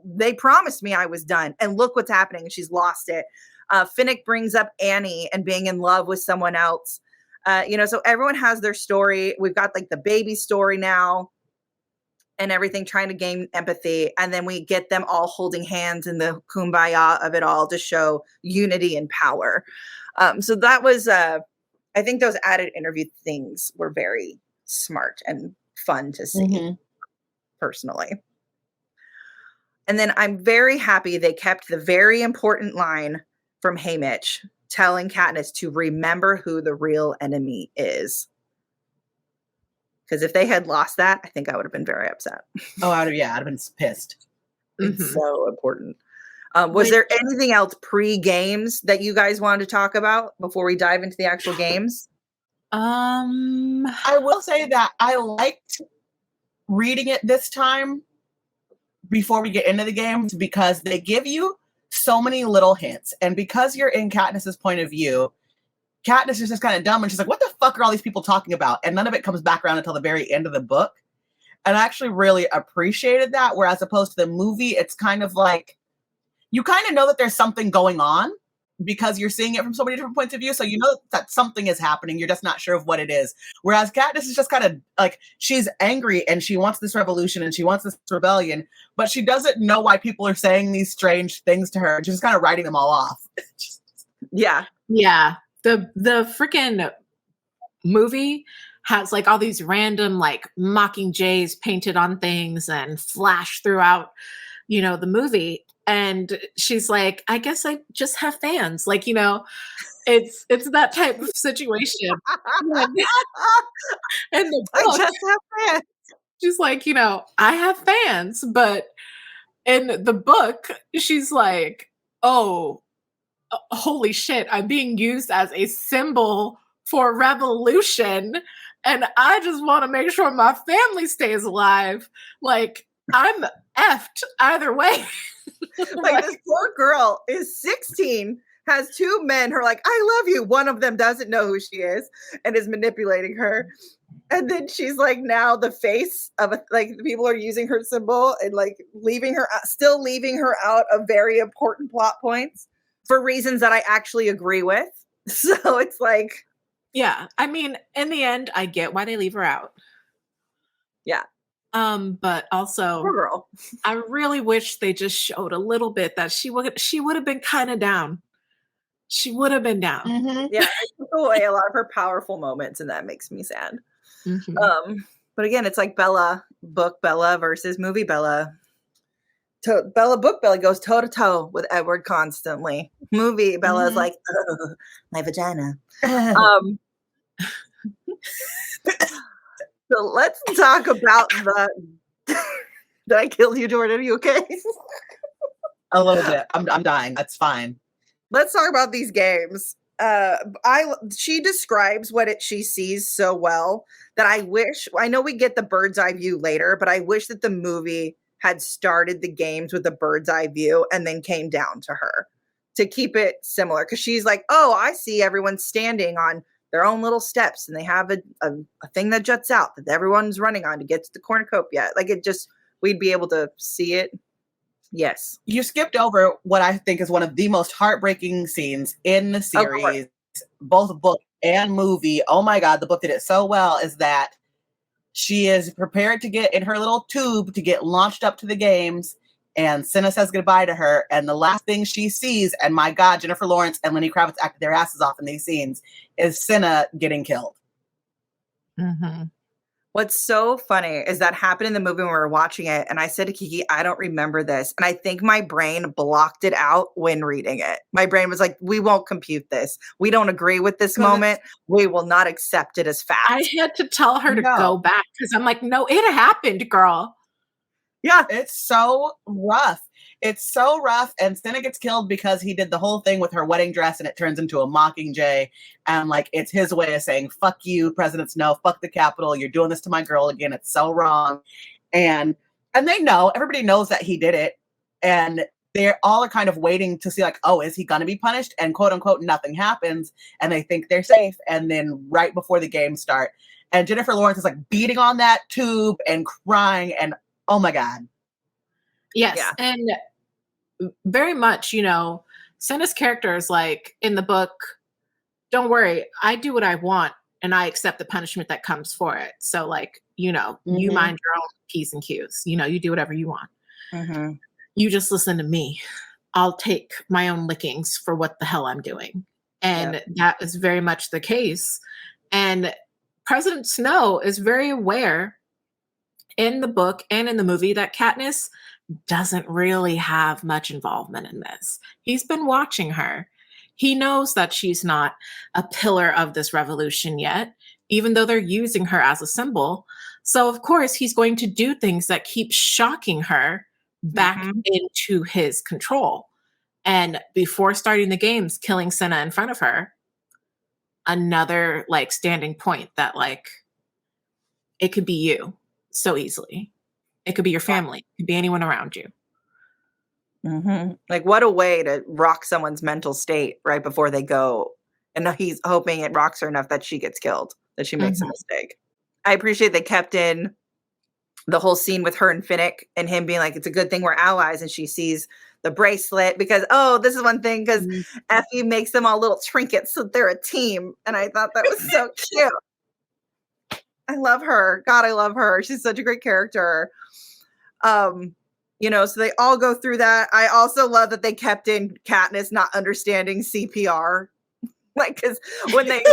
they promised me I was done. And look what's happening. And she's lost it. Finnick brings up Annie and being in love with someone else. So everyone has their story. We've got like the baby story now. And everything, trying to gain empathy. And then we get them all holding hands in the kumbaya of it all to show unity and power. So that was, I think those added interview things were very smart and fun to see, personally. And then I'm very happy they kept the very important line from Haymitch telling Katniss to remember who the real enemy is. Because if they had lost that, I think I would have been very upset. Oh, I'd have been pissed. It's so important. Was there anything else pre-games that you guys wanted to talk about before we dive into the actual games? I will say that I liked reading it this time before we get into the games because they give you so many little hints. And because you're in Katniss's point of view, Katniss is just kind of dumb, and she's like, what the fuck are all these people talking about? And none of it comes back around until the very end of the book. And I actually really appreciated that, whereas opposed to the movie, it's kind of like, you kind of know that there's something going on because you're seeing it from so many different points of view, so you know that something is happening, you're just not sure of what it is. Whereas Katniss is just kind of like, she's angry, and she wants this revolution, and she wants this rebellion, but she doesn't know why people are saying these strange things to her, and she's just kind of writing them all off. Yeah. Yeah. The freaking movie has like all these random like mockingjays painted on things and flash throughout, the movie. And she's like, I guess I just have fans. Like, it's that type of situation. And the book, I just have fans. She's like, I have fans. But in the book, she's like, oh, holy shit, I'm being used as a symbol for revolution, and I just want to make sure my family stays alive. Like, I'm effed either way. Like, this poor girl is 16, has two men who are like, I love you. One of them doesn't know who she is and is manipulating her. And then she's like now the face of like people are using her symbol and like still leaving her out of very important plot points for reasons that I actually agree with. So it's like, yeah, I mean, in the end, I get why they leave her out. Yeah. But also, poor girl. I really wish they just showed a little bit that she would have been kind of down. She would have been down. Mhm. Yeah, I took away a lot of her powerful moments, and that makes me sad. Mhm. But again, it's like book Bella versus movie Bella. Book Bella goes toe to toe with Edward constantly. Movie Bella's like, "Ugh, my vagina." So let's talk about the. Did I kill you, Jordan? Are you okay? A little bit. I'm dying. That's fine. Let's talk about these games. She describes she sees so well that I know we get the bird's eye view later, but I wish that the movie had started the games with the bird's eye view and then came down to her to keep it similar. Cause she's like, oh, I see everyone standing on their own little steps and they have a thing that juts out that everyone's running on to get to the cornucopia. Like we'd be able to see it. Yes. You skipped over what I think is one of the most heartbreaking scenes in the series, both book and movie. Oh my God, the book did it so well, is that she is prepared to get in her little tube to get launched up to the games, and Cinna says goodbye to her, and the last thing she sees, and my God, Jennifer Lawrence and Lenny Kravitz acted their asses off in these scenes, is Cinna getting killed. Mm-hmm. What's so funny is that happened in the movie when we were watching it. And I said to Keiki, I don't remember this. And I think my brain blocked it out when reading it. My brain was like, we won't compute this. We don't agree with this moment. We will not accept it as fact. I had to tell her to go back because I'm like, no, it happened, girl. Yeah. It's so rough. It's so rough. And Cinna gets killed because he did the whole thing with her wedding dress and it turns into a mockingjay. And like, it's his way of saying, fuck you, presidents, no, fuck the Capitol. You're doing this to my girl again. It's so wrong. And they know, everybody knows that he did it. And they're all kind of waiting to see like, oh, is he going to be punished? And quote unquote, nothing happens. And they think they're safe. And then right before the games start, and Jennifer Lawrence is like beating on that tube and crying. And oh my God. Yes. Yeah. And very much, Cinna's character is like in the book, don't worry, I do what I want and I accept the punishment that comes for it. So like, you mind your own P's and Q's, you do whatever you want. Mm-hmm. You just listen to me. I'll take my own lickings for what the hell I'm doing. And that is very much the case. And President Snow is very aware in the book and in the movie that Katniss doesn't really have much involvement in this. He's been watching her. He knows that she's not a pillar of this revolution yet, even though they're using her as a symbol. So of course he's going to do things that keep shocking her back into his control. And before starting the games, killing Cinna in front of her, another like standing point that like, it could be you so easily. It could be your family. It could be anyone around you. Mm-hmm. Like what a way to rock someone's mental state right before they go. And he's hoping it rocks her enough that she gets killed, that she makes a mistake. I appreciate they kept in the whole scene with her and Finnick and him being like, it's a good thing we're allies. And she sees the bracelet because, this is one thing because Effie makes them all little trinkets so they're a team. And I thought that was so cute. I love her. God, I love her. She's such a great character. So they all go through that. I also love that they kept in Katniss not understanding CPR. Like, because when they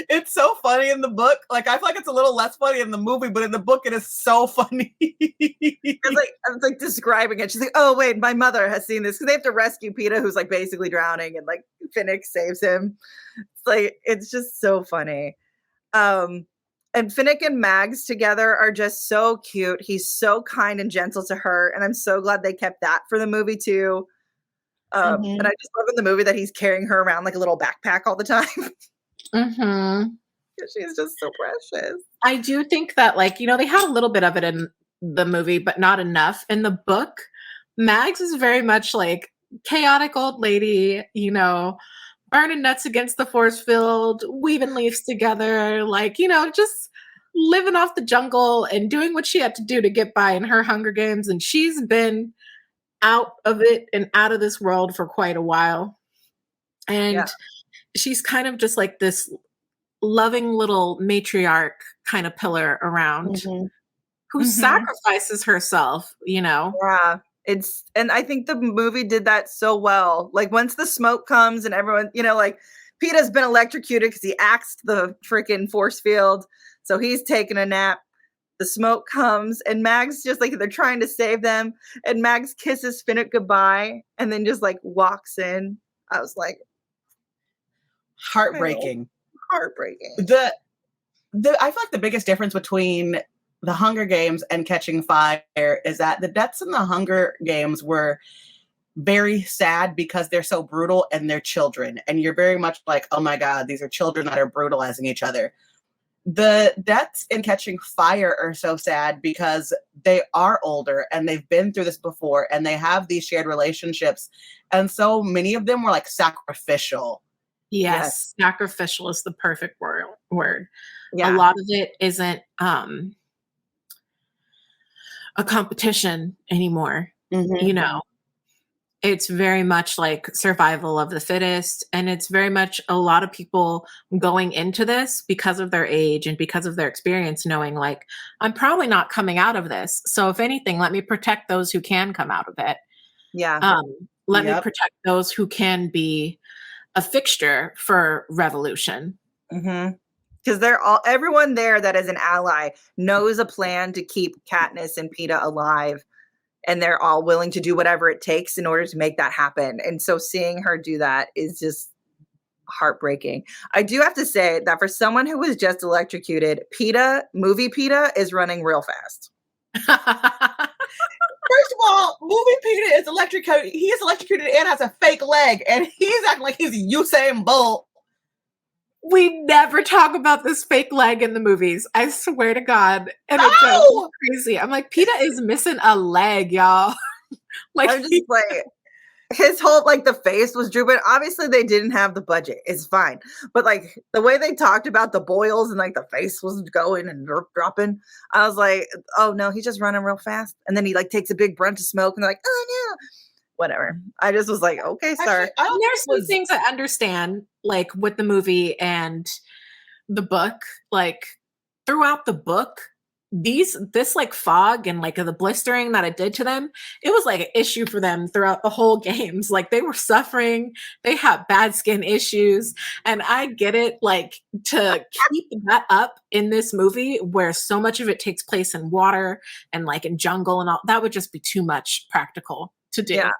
it's so funny in the book. Like, I feel like it's a little less funny in the movie, but in the book, it is so funny. I was like describing it. She's like, oh, wait, my mother has seen this because they have to rescue Peeta, who's like basically drowning, and like Finnick saves him. It's just so funny. And Finnick and Mags together are just so cute. He's so kind and gentle to her. And I'm so glad they kept that for the movie too. And I just love in the movie that he's carrying her around like a little backpack all the time. She's just so precious. I do think that they had a little bit of it in the movie, but not enough. In the book, Mags is very much like chaotic old lady, burning nuts against the force field, weaving leaves together, like, just living off the jungle and doing what she had to do to get by in her Hunger Games. And she's been out of it and out of this world for quite a while. And she's kind of just like this loving little matriarch kind of pillar around who sacrifices herself, Yeah. And I think the movie did that so well. Like once the smoke comes and everyone, like Peeta's been electrocuted because he axed the freaking force field. So he's taking a nap. The smoke comes and Mags just like they're trying to save them. And Mags kisses Finnick goodbye and then just like walks in. I was like, heartbreaking. Heartbreaking. I feel like the biggest difference between the Hunger Games and Catching Fire is that the deaths in the Hunger Games were very sad because they're so brutal and they're children. And you're very much like, oh my God, these are children that are brutalizing each other. The deaths in Catching Fire are so sad because they are older and they've been through this before and they have these shared relationships. And so many of them were like sacrificial. Yes. Sacrificial is the perfect word. Yeah. A lot of it isn't a competition anymore. It's very much like survival of the fittest. And it's very much a lot of people going into this because of their age and because of their experience, knowing like, I'm probably not coming out of this. So if anything, let me protect those who can come out of it. Yeah. Let me protect those who can be a fixture for revolution. Because everyone there that is an ally knows a plan to keep Katniss and Peeta alive. And they're all willing to do whatever it takes in order to make that happen. And so seeing her do that is just heartbreaking. I do have to say that for someone who was just electrocuted, movie Peeta is running real fast. First of all, movie Peeta is electrocuted. He is electrocuted and has a fake leg. And he's acting like he's Usain Bolt. We never talk about this fake leg in the movies. I swear to God. And it drives me crazy. I'm like, Peeta is missing a leg, y'all. Like, I'm just like, his whole, like, the face was drooping. Obviously, they didn't have the budget. It's fine. But, like, the way they talked about the boils and, like, the face was going and dropping, I was like, oh, no, he's just running real fast. And then he, like, takes a big brunt of smoke and they're like, oh, no. Whatever. I just was like, okay, sir. There's some things I understand, like with the movie and the book. Like throughout the book, this like fog and like the blistering that it did to them, it was like an issue for them throughout the whole games. Like they were suffering, they had bad skin issues, and I get it. Like to keep that up in this movie, where so much of it takes place in water and like in jungle and all, that would just be too much practical to do. Yeah.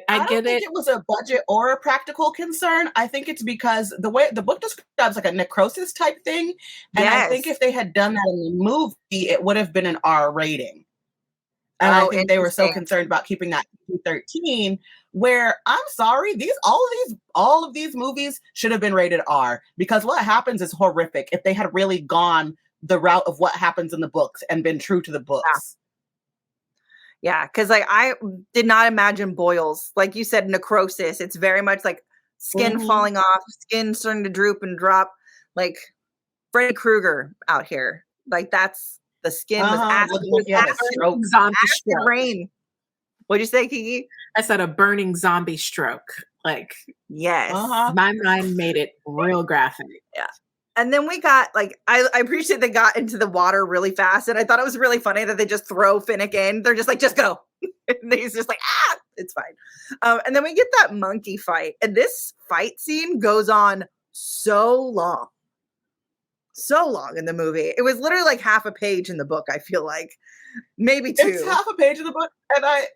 I don't think it was a budget or a practical concern. I think it's because the way the book describes like a necrosis type thing. And I think if they had done that in the movie, it would have been an R rating. And I think they were so concerned about keeping that 13, where I'm sorry, all of these movies should have been rated R, because what happens is horrific if they had really gone the route of what happens in the books and been true to the books. Yeah, because like I did not imagine boils. Like you said, necrosis. It's very much like skin falling off, skin starting to droop and drop. Like Freddy Krueger out here. Like that's the skin was acid rain. What'd you say, Keiki? I said a burning zombie stroke. Like yes, my mind made it real graphic. Yeah. And then we got, like, I appreciate they got into the water really fast. And I thought it was really funny that they just throw Finnick in. They're just like, just go. And he's just like, it's fine. And then we get that monkey fight. And this fight scene goes on so long. So long in the movie. It was literally like half a page in the book, I feel like. Maybe 2. It's half a page of the book. And I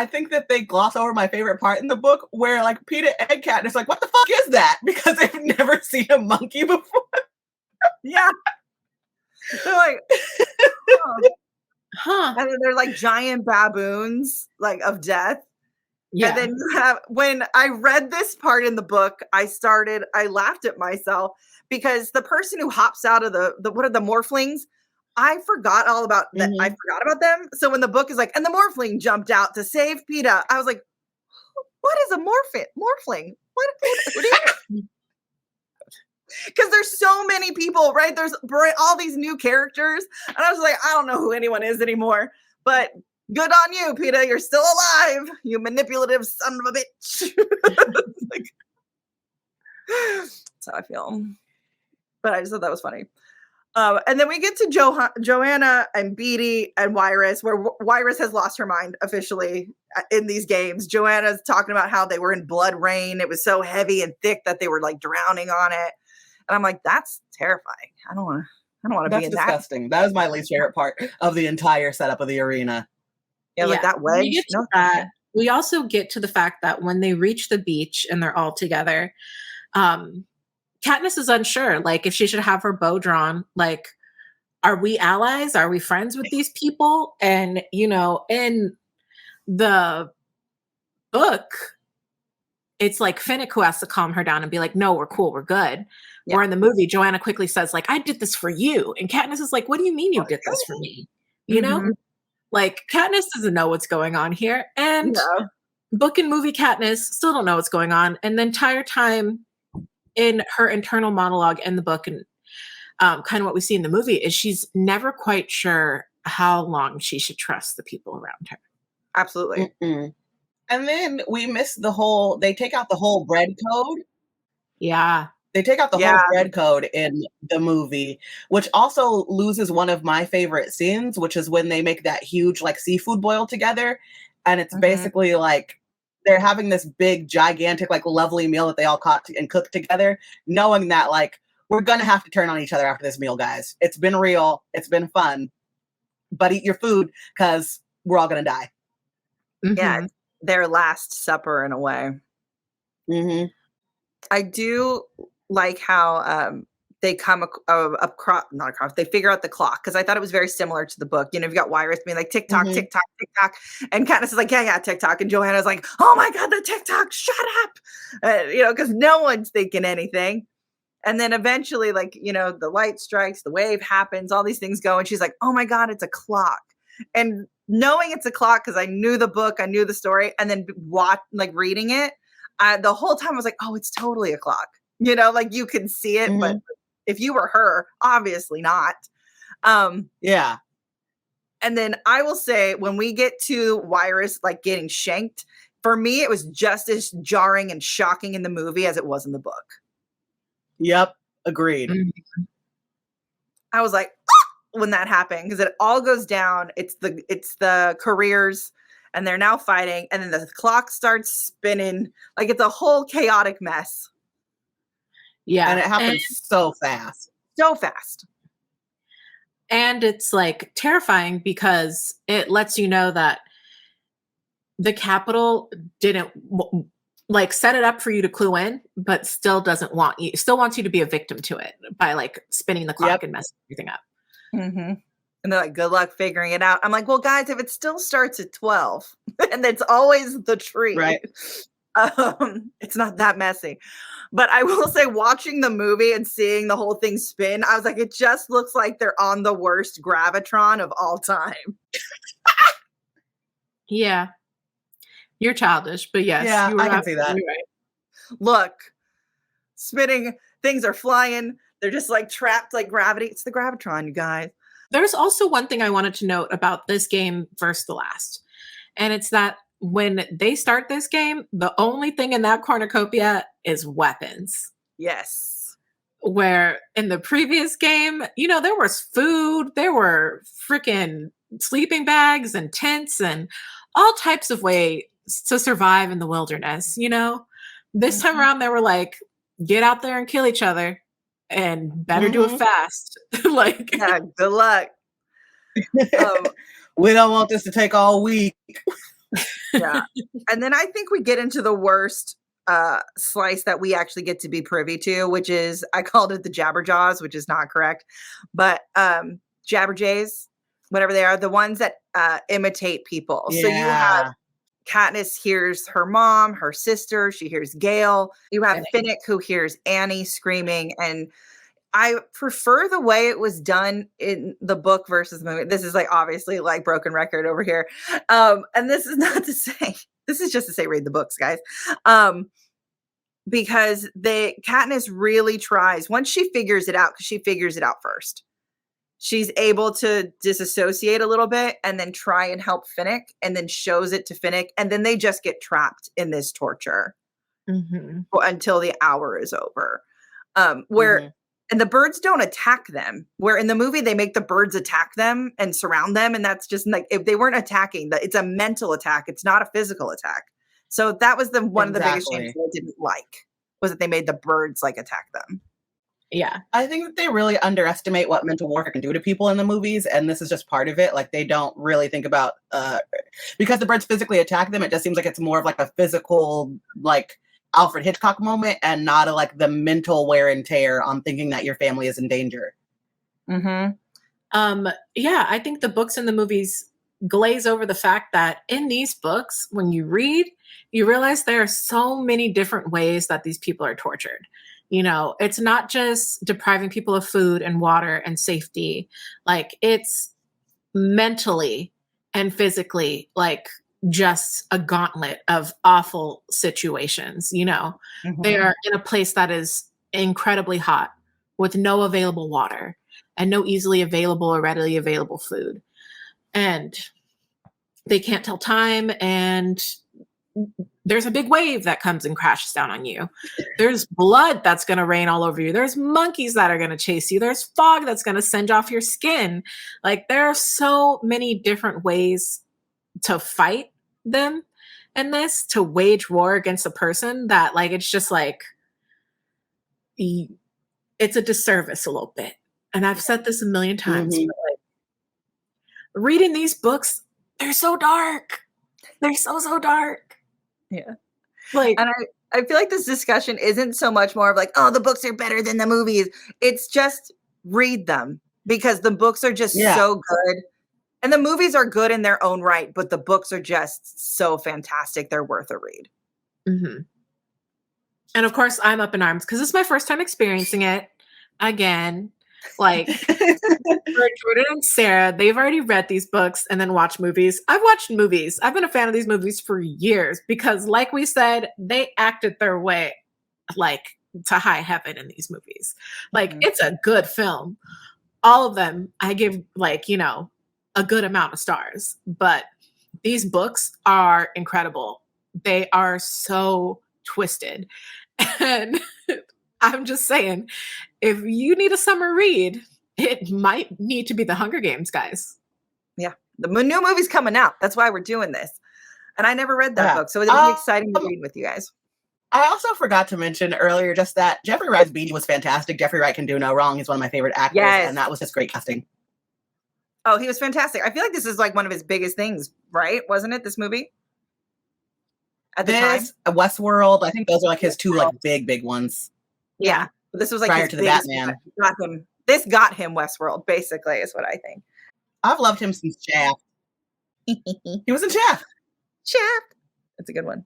think that they gloss over my favorite part in the book, where like Peeta and Katniss like, what the fuck is that? Because they've never seen a monkey before. Yeah. They're like, And then they're like giant baboons, like of death. Yeah. And then you have, when I read this part in the book, I laughed at myself because the person who hops out of the what are the morphlings? I forgot all about that. I forgot about them. So when the book is like, and the morphling jumped out to save Peeta, I was like, what is a morphling? What do you mean? Because there's so many people, right? There's all these new characters. And I was like, I don't know who anyone is anymore. But good on you, Peeta. You're still alive. You manipulative son of a bitch. Like, that's how I feel. But I just thought that was funny. And then we get to Joanna and Beatty and Wyrus, where Wyrus has lost her mind officially in these games. Joanna's talking about how they were in blood rain. It was so heavy and thick that they were like drowning on it. And I'm like, that's terrifying. I don't want to be in that. That's disgusting. That was my least favorite part of the entire setup of the arena. Yeah, like that wedge. We get to that. We also get to the fact that when they reach the beach and they're all together, Katniss is unsure, like if she should have her bow drawn. Like, are we allies? Are we friends with these people? And, you know, in the book, it's like Finnick who has to calm her down and be like, no, we're cool, we're good. Yeah. Or in the movie, Joanna quickly says, like, I did this for you. And Katniss is like, what do you mean you did this for me? You know? Like, Katniss doesn't know what's going on here. And book and movie Katniss still don't know what's going on. And the entire time in her internal monologue in the book and kind of what we see in the movie is she's never quite sure how long she should trust the people around her. Absolutely. Mm-mm. And then we miss they take out the whole bread code. Yeah. They take out the whole bread code in the movie, which also loses one of my favorite scenes, which is when they make that huge like seafood boil together. And it's basically like they're having this big, gigantic, like lovely meal that they all caught and cooked together, knowing that like, we're going to have to turn on each other after this meal, guys. It's been real. It's been fun. But eat your food because we're all going to die. Yeah. Their last supper in a way. I do like how they come across, they figure out the clock, because I thought it was very similar to the book. You know, you've got Wyrus being like, tick tock, tick tock, tick tock. And Katniss is like, yeah, tick tock. And Joanna's like, oh my God, the tick tock, shut up. You know, because no one's thinking anything. And then eventually, like, you know, the light strikes, the wave happens, all these things go. And she's like, oh my God, it's a clock. And knowing it's a clock, because I knew the book, I knew the story, and then reading it, the whole time I was like, oh, it's totally a clock. You know, like you can see it, but if you were her, obviously not. Yeah. And then I will say, when we get to Wyrus like getting shanked, for me, it was just as jarring and shocking in the movie as it was in the book. Yep. Agreed. I was like, ah! When that happened, because it all goes down. It's the careers, and they're now fighting, and then the clock starts spinning. Like it's a whole chaotic mess. Yeah. And it happens so fast. So fast. And it's like terrifying because it lets you know that the Capitol didn't like set it up for you to clue in, but still doesn't want you, still wants you to be a victim to it by like spinning the clock and messing everything up. And they're like, good luck figuring it out. I'm like, well, guys, if it still starts at 12 and it's always the tree, right? It's not that messy. But I will say, watching the movie and seeing the whole thing spin, I was like, it just looks like they're on the worst Gravitron of all time. Yeah. You're childish, but yes. Yeah, you were I can see that. Right. Look, spinning, things are flying. They're just like trapped like gravity. It's the Gravitron, you guys. There's also one thing I wanted to note about this game versus the last. And it's that when they start this game, the only thing in that cornucopia is weapons. Yes. Where in the previous game, you know, there was food, there were freaking sleeping bags and tents and all types of ways to survive in the wilderness, you know? This time around, they were like, get out there and kill each other and better do it fast. Like, yeah, good luck. We don't want this to take all week. Yeah. And then I think we get into the worst slice that we actually get to be privy to, which is, I called it the Jabberjaws, which is not correct, but Jabberjays, whatever they are, the ones that imitate people. Yeah. So you have Katniss hears her mom, her sister, she hears Gale. You have Finnick who hears Annie screaming, and I prefer the way it was done in the book versus the movie. This is like obviously like broken record over here. And this is not to say This is just to say read the books, guys. Because Katniss really tries, once she figures it out, because she figures it out first, she's able to disassociate a little bit and then try and help Finnick, and then shows it to Finnick, and then they just get trapped in this torture until the hour is over. And the birds don't attack them, where in the movie they make the birds attack them and surround them, and that's just like, if they weren't attacking, it's a mental attack, it's not a physical attack. So that was one of the biggest changes I didn't like, was that they made the birds like attack them. Yeah. I think that they really underestimate what mental warfare can do to people in the movies, and this is just part of it. Like, they don't really think about, because the birds physically attack them, it just seems like it's more of like a physical, like, Alfred Hitchcock moment, and not like the mental wear and tear on thinking that your family is in danger. Yeah, I think the books and the movies glaze over the fact that in these books, when you read, you realize there are so many different ways that these people are tortured. You know, it's not just depriving people of food and water and safety. Like, it's mentally and physically, like, just a gauntlet of awful situations. You know, they are in a place that is incredibly hot with no available water and no easily available or readily available food. And they can't tell time, and there's a big wave that comes and crashes down on you. There's blood that's going to rain all over you. There's monkeys that are going to chase you. There's fog that's going to singe off your skin. Like, there are so many different ways to fight them in this, to wage war against a person, that, like, it's just like, it's a disservice a little bit. And I've said this a million times, but like, reading these books, they're so dark. They're so dark. Yeah. Like, and I feel like this discussion isn't so much more of like, oh, the books are better than the movies. It's just read them, because the books are just so good. And the movies are good in their own right, but the books are just so fantastic. They're worth a read. And of course, I'm up in arms because it's my first time experiencing it again. Like, for Jordan and Sarah, they've already read these books and then watched movies. I've watched movies. I've been a fan of these movies for years because, like we said, they acted their way, like, to high heaven in these movies. Like, it's a good film. All of them, I give, like, you know, a good amount of stars. But these books are incredible. They are so twisted. And I'm just saying, if you need a summer read, it might need to be The Hunger Games, guys. Yeah. The new movie's coming out. That's why we're doing this. And I never read that book, so it'll be exciting to read with you guys. I also forgot to mention earlier just that Jeffrey Wright's Beetee was fantastic. Jeffrey Wright can do no wrong. He's one of my favorite actors, and that was just great casting. Oh, he was fantastic. I feel like this is like one of his biggest things, right? Wasn't it, this movie? At the time? Westworld, I think those are like his two like big ones. Yeah. But this was like prior to the Batman. This got him Westworld, basically, is what I think. I've loved him since Shaft. He was in Shaft. Shaft. That's a good one.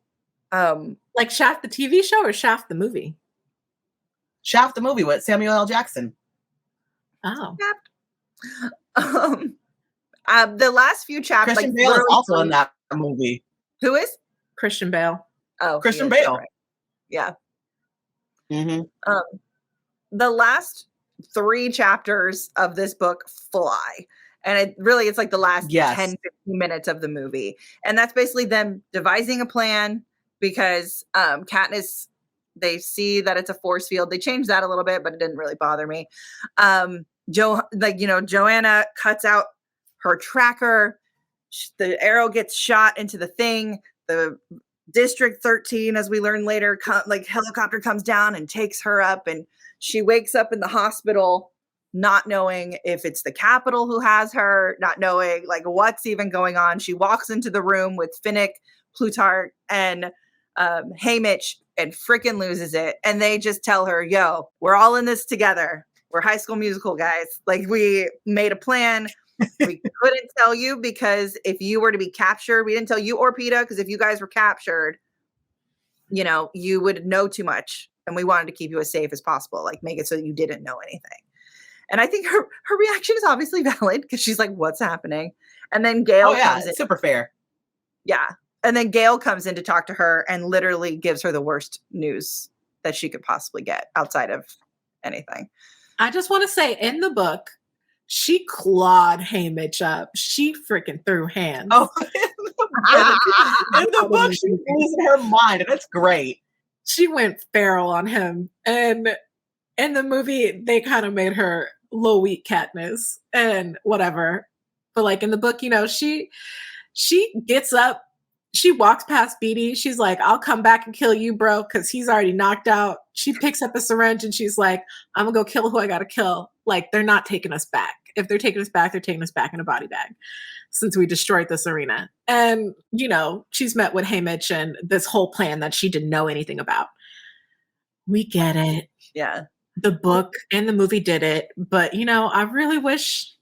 Like Shaft the TV show or Shaft the movie? Shaft the movie with Samuel L. Jackson. Oh. Shaft. The last few chapters. Christian Bale is also in that movie. Who is? Christian Bale. Oh, Christian Bale. Right. Yeah. Mm-hmm. The last 3 chapters of this book fly. And it's like the last 10, 15 minutes of the movie. And that's basically them devising a plan because Katniss, they see that it's a force field. They changed that a little bit, but it didn't really bother me. Joanna cuts out her tracker. The arrow gets shot into the thing. The District 13, as we learn later, helicopter comes down and takes her up, and she wakes up in the hospital, not knowing if it's the Capitol who has her, not knowing like what's even going on. She walks into the room with Finnick, Plutarch, and Haymitch, and freaking loses it. And they just tell her, "Yo, we're all in this together. We're High School Musical guys. Like, we made a plan." We couldn't tell you because if you were to be captured, we didn't tell you or Peeta because if you guys were captured, you know, you would know too much. And we wanted to keep you as safe as possible, like make it so you didn't know anything. And I think her reaction is obviously valid because she's like, what's happening? And then Gail comes in. Super fair. Yeah. And then Gail comes in to talk to her and literally gives her the worst news that she could possibly get outside of anything. I just want to say, in the book, she clawed Haymitch up. She freaking threw hands. Oh, in the book, she's losing her mind, and it's great. She went feral on him. And in the movie, they kind of made her low weak Katniss and whatever. But like in the book, you know, she gets up, she walks past Beatty. She's like, I'll come back and kill you, bro, because he's already knocked out. She picks up a syringe and she's like, I'm gonna go kill who I gotta kill. Like, they're not taking us back. If they're taking us back, they're taking us back in a body bag since we destroyed this arena. And, you know, she's met with Haymitch and this whole plan that she didn't know anything about. We get it. Yeah. The book and the movie did it. But, you know, I really wish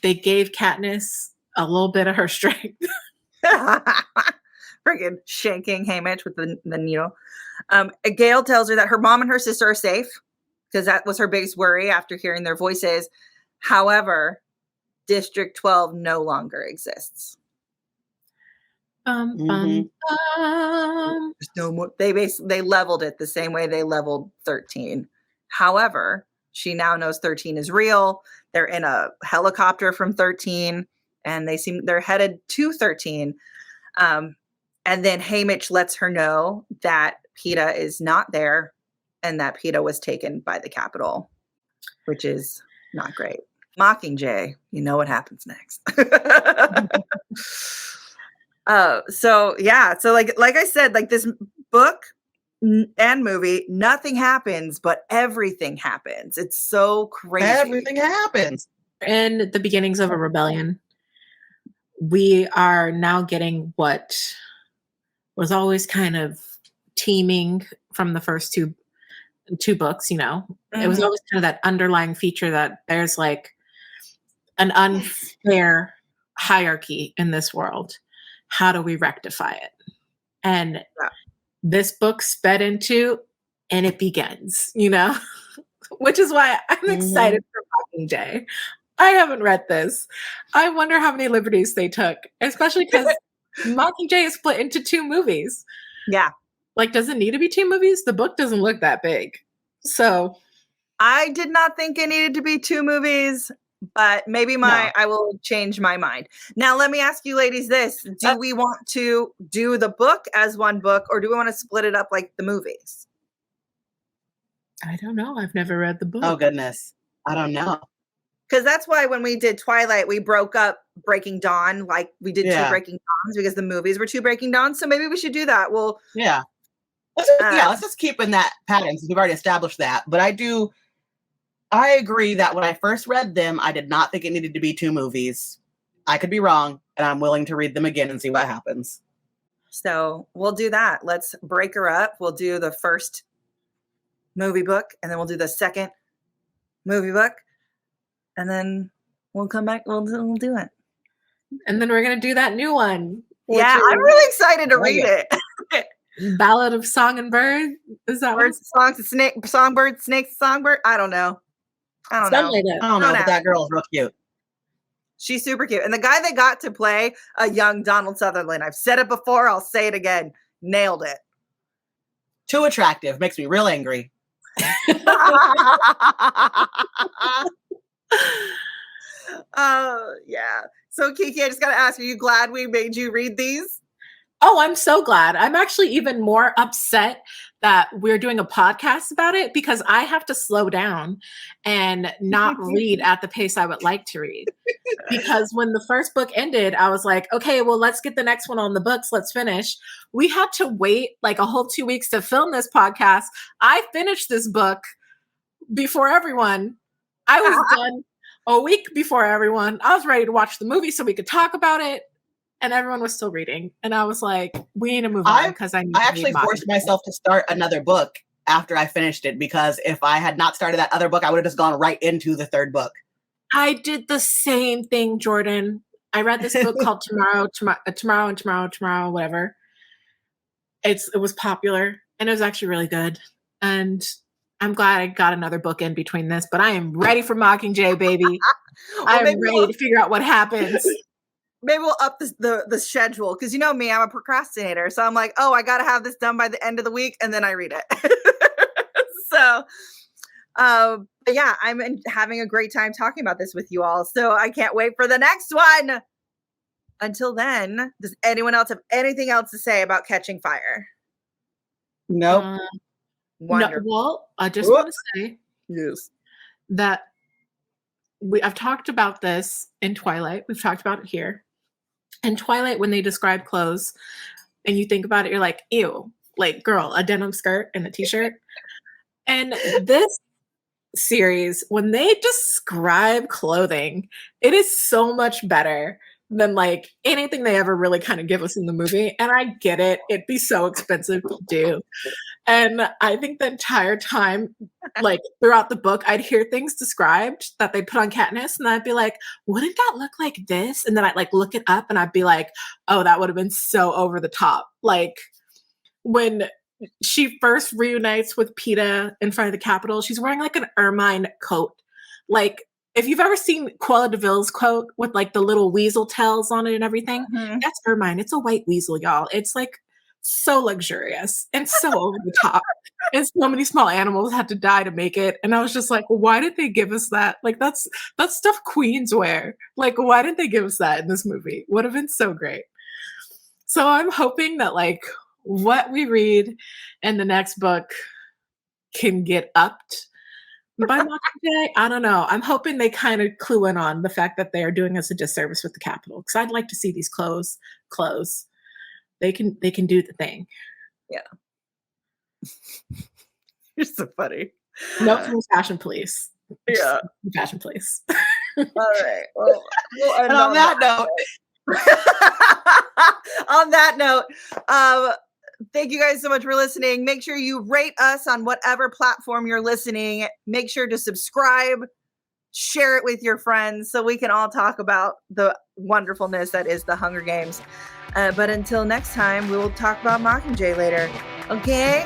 they gave Katniss a little bit of her strength. Freaking shanking Haymitch with the needle. Gail tells her that her mom and her sister are safe because that was her biggest worry after hearing their voices. However, District 12 no longer exists. There's There's no more. They leveled it the same way they leveled 13. However, she now knows 13 is real. They're in a helicopter from 13, and they're headed to 13. And then Haymitch lets her know that Peeta is not there, and that Peeta was taken by the Capitol, which is not great. Mockingjay, you know what happens next. So like I said, like this book and movie, nothing happens, but everything happens. It's so crazy. Everything happens. In the beginnings of a rebellion, we are now getting what was always kind of teeming from the first two books, you know. It was always kind of that underlying feature that there's like an unfair hierarchy in this world. How do we rectify it? And this book sped into, and it begins, you know, which is why I'm excited for Mockingjay. I haven't read this. I wonder how many liberties they took, especially because Mockingjay is split into 2 movies. Yeah. Like, does it need to be 2 movies? The book doesn't look that big. So I did not think it needed to be 2 movies, but maybe I will change my mind. Now, let me ask you ladies this. Do we want to do the book as one book, or do we want to split it up like the movies? I don't know. I've never read the book. Oh, goodness. I don't know. Because that's why when we did Twilight, we broke up Breaking Dawn. Like we did 2 Breaking Dawns because the movies were 2 Breaking Dawns. So maybe we should do that. Well, yeah. Let's just keep in that pattern since we've already established that. But I agree that when I first read them, I did not think it needed to be 2 movies. I could be wrong, and I'm willing to read them again and see what happens. So we'll do that. Let's break her up. We'll do the first movie book, and then we'll do the second movie book, and then we'll come back. We'll do it. And then we're going to do that new one. Yeah, I'm really excited to read it. Ballad of Song and Bird? Is that Birds, songs, songbird, snakes, songbird? I don't know. I don't know. But that girl is real cute. She's super cute. And the guy that got to play a young Donald Sutherland, I've said it before, I'll say it again, nailed it. Too attractive. Makes me real angry. Yeah. So Keiki, I just got to ask, are you glad we made you read these? Oh, I'm so glad. I'm actually even more upset that we're doing a podcast about it because I have to slow down and not read at the pace I would like to read. Because when the first book ended, I was like, okay, well, let's get the next one on the books. Let's finish. We had to wait like a whole 2 weeks to film this podcast. I finished this book before everyone. I was done a week before everyone. I was ready to watch the movie so we could talk about it. And everyone was still reading. And I was like, we need to move on because I actually forced myself to start another book after I finished it because if I had not started that other book, I would have just gone right into the third book. I did the same thing, Jordan. I read this book called Tomorrow, whatever. It was popular and it was actually really good. And I'm glad I got another book in between this, but I am ready for Mockingjay, baby. I am ready to figure out what happens. maybe we'll up the schedule, because you know me, I'm a procrastinator. So I'm like, oh, I got to have this done by the end of the week, and then I read it. So, but yeah, I'm having a great time talking about this with you all. So I can't wait for the next one. Until then, does anyone else have anything else to say about Catching Fire? Nope. Wonderful. No, well, I just want to say Yes. that I've talked about this in Twilight. We've talked about it here. In Twilight, when they describe clothes and you think about it, you're like, ew, like, girl, a denim skirt and a t-shirt. And this series, when they describe clothing, it is so much better than like anything they ever really kind of give us in the movie. And I get it. It'd be so expensive to do. And I think the entire time, like throughout the book, I'd hear things described that they put on Katniss, and I'd be like, wouldn't that look like this? And then I'd like look it up and I'd be like, oh, that would have been so over the top. Like when she first reunites with Peeta in front of the Capitol, she's wearing like an ermine coat. Like, if you've ever seen Cruella de Vil's coat with like the little weasel tails on it and everything, that's ermine. It's a white weasel, y'all. It's like so luxurious and so over the top. And so many small animals had to die to make it. And I was just like, well, why did they give us that? Like that's stuff queens wear. Like, why didn't they give us that in this movie? Would have been so great. So I'm hoping that like what we read in the next book can get upped by Mockingjay. I don't know. I'm hoping they kind of clue in on the fact that they are doing us a disservice with the Capitol, because I'd like to see these clothes. They can do the thing. Yeah. You're so funny. No from Fashion Police. Yeah. Fashion Police. All right. Well, and on that note. On that note, thank you guys so much for listening. Make sure you rate us on whatever platform you're listening. Make sure to subscribe, share it with your friends so we can all talk about the wonderfulness that is the Hunger Games. But until next time, we will talk about Mockingjay later. Okay?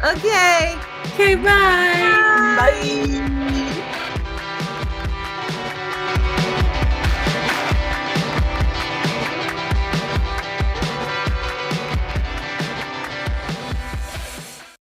Okay. Okay, bye. Bye.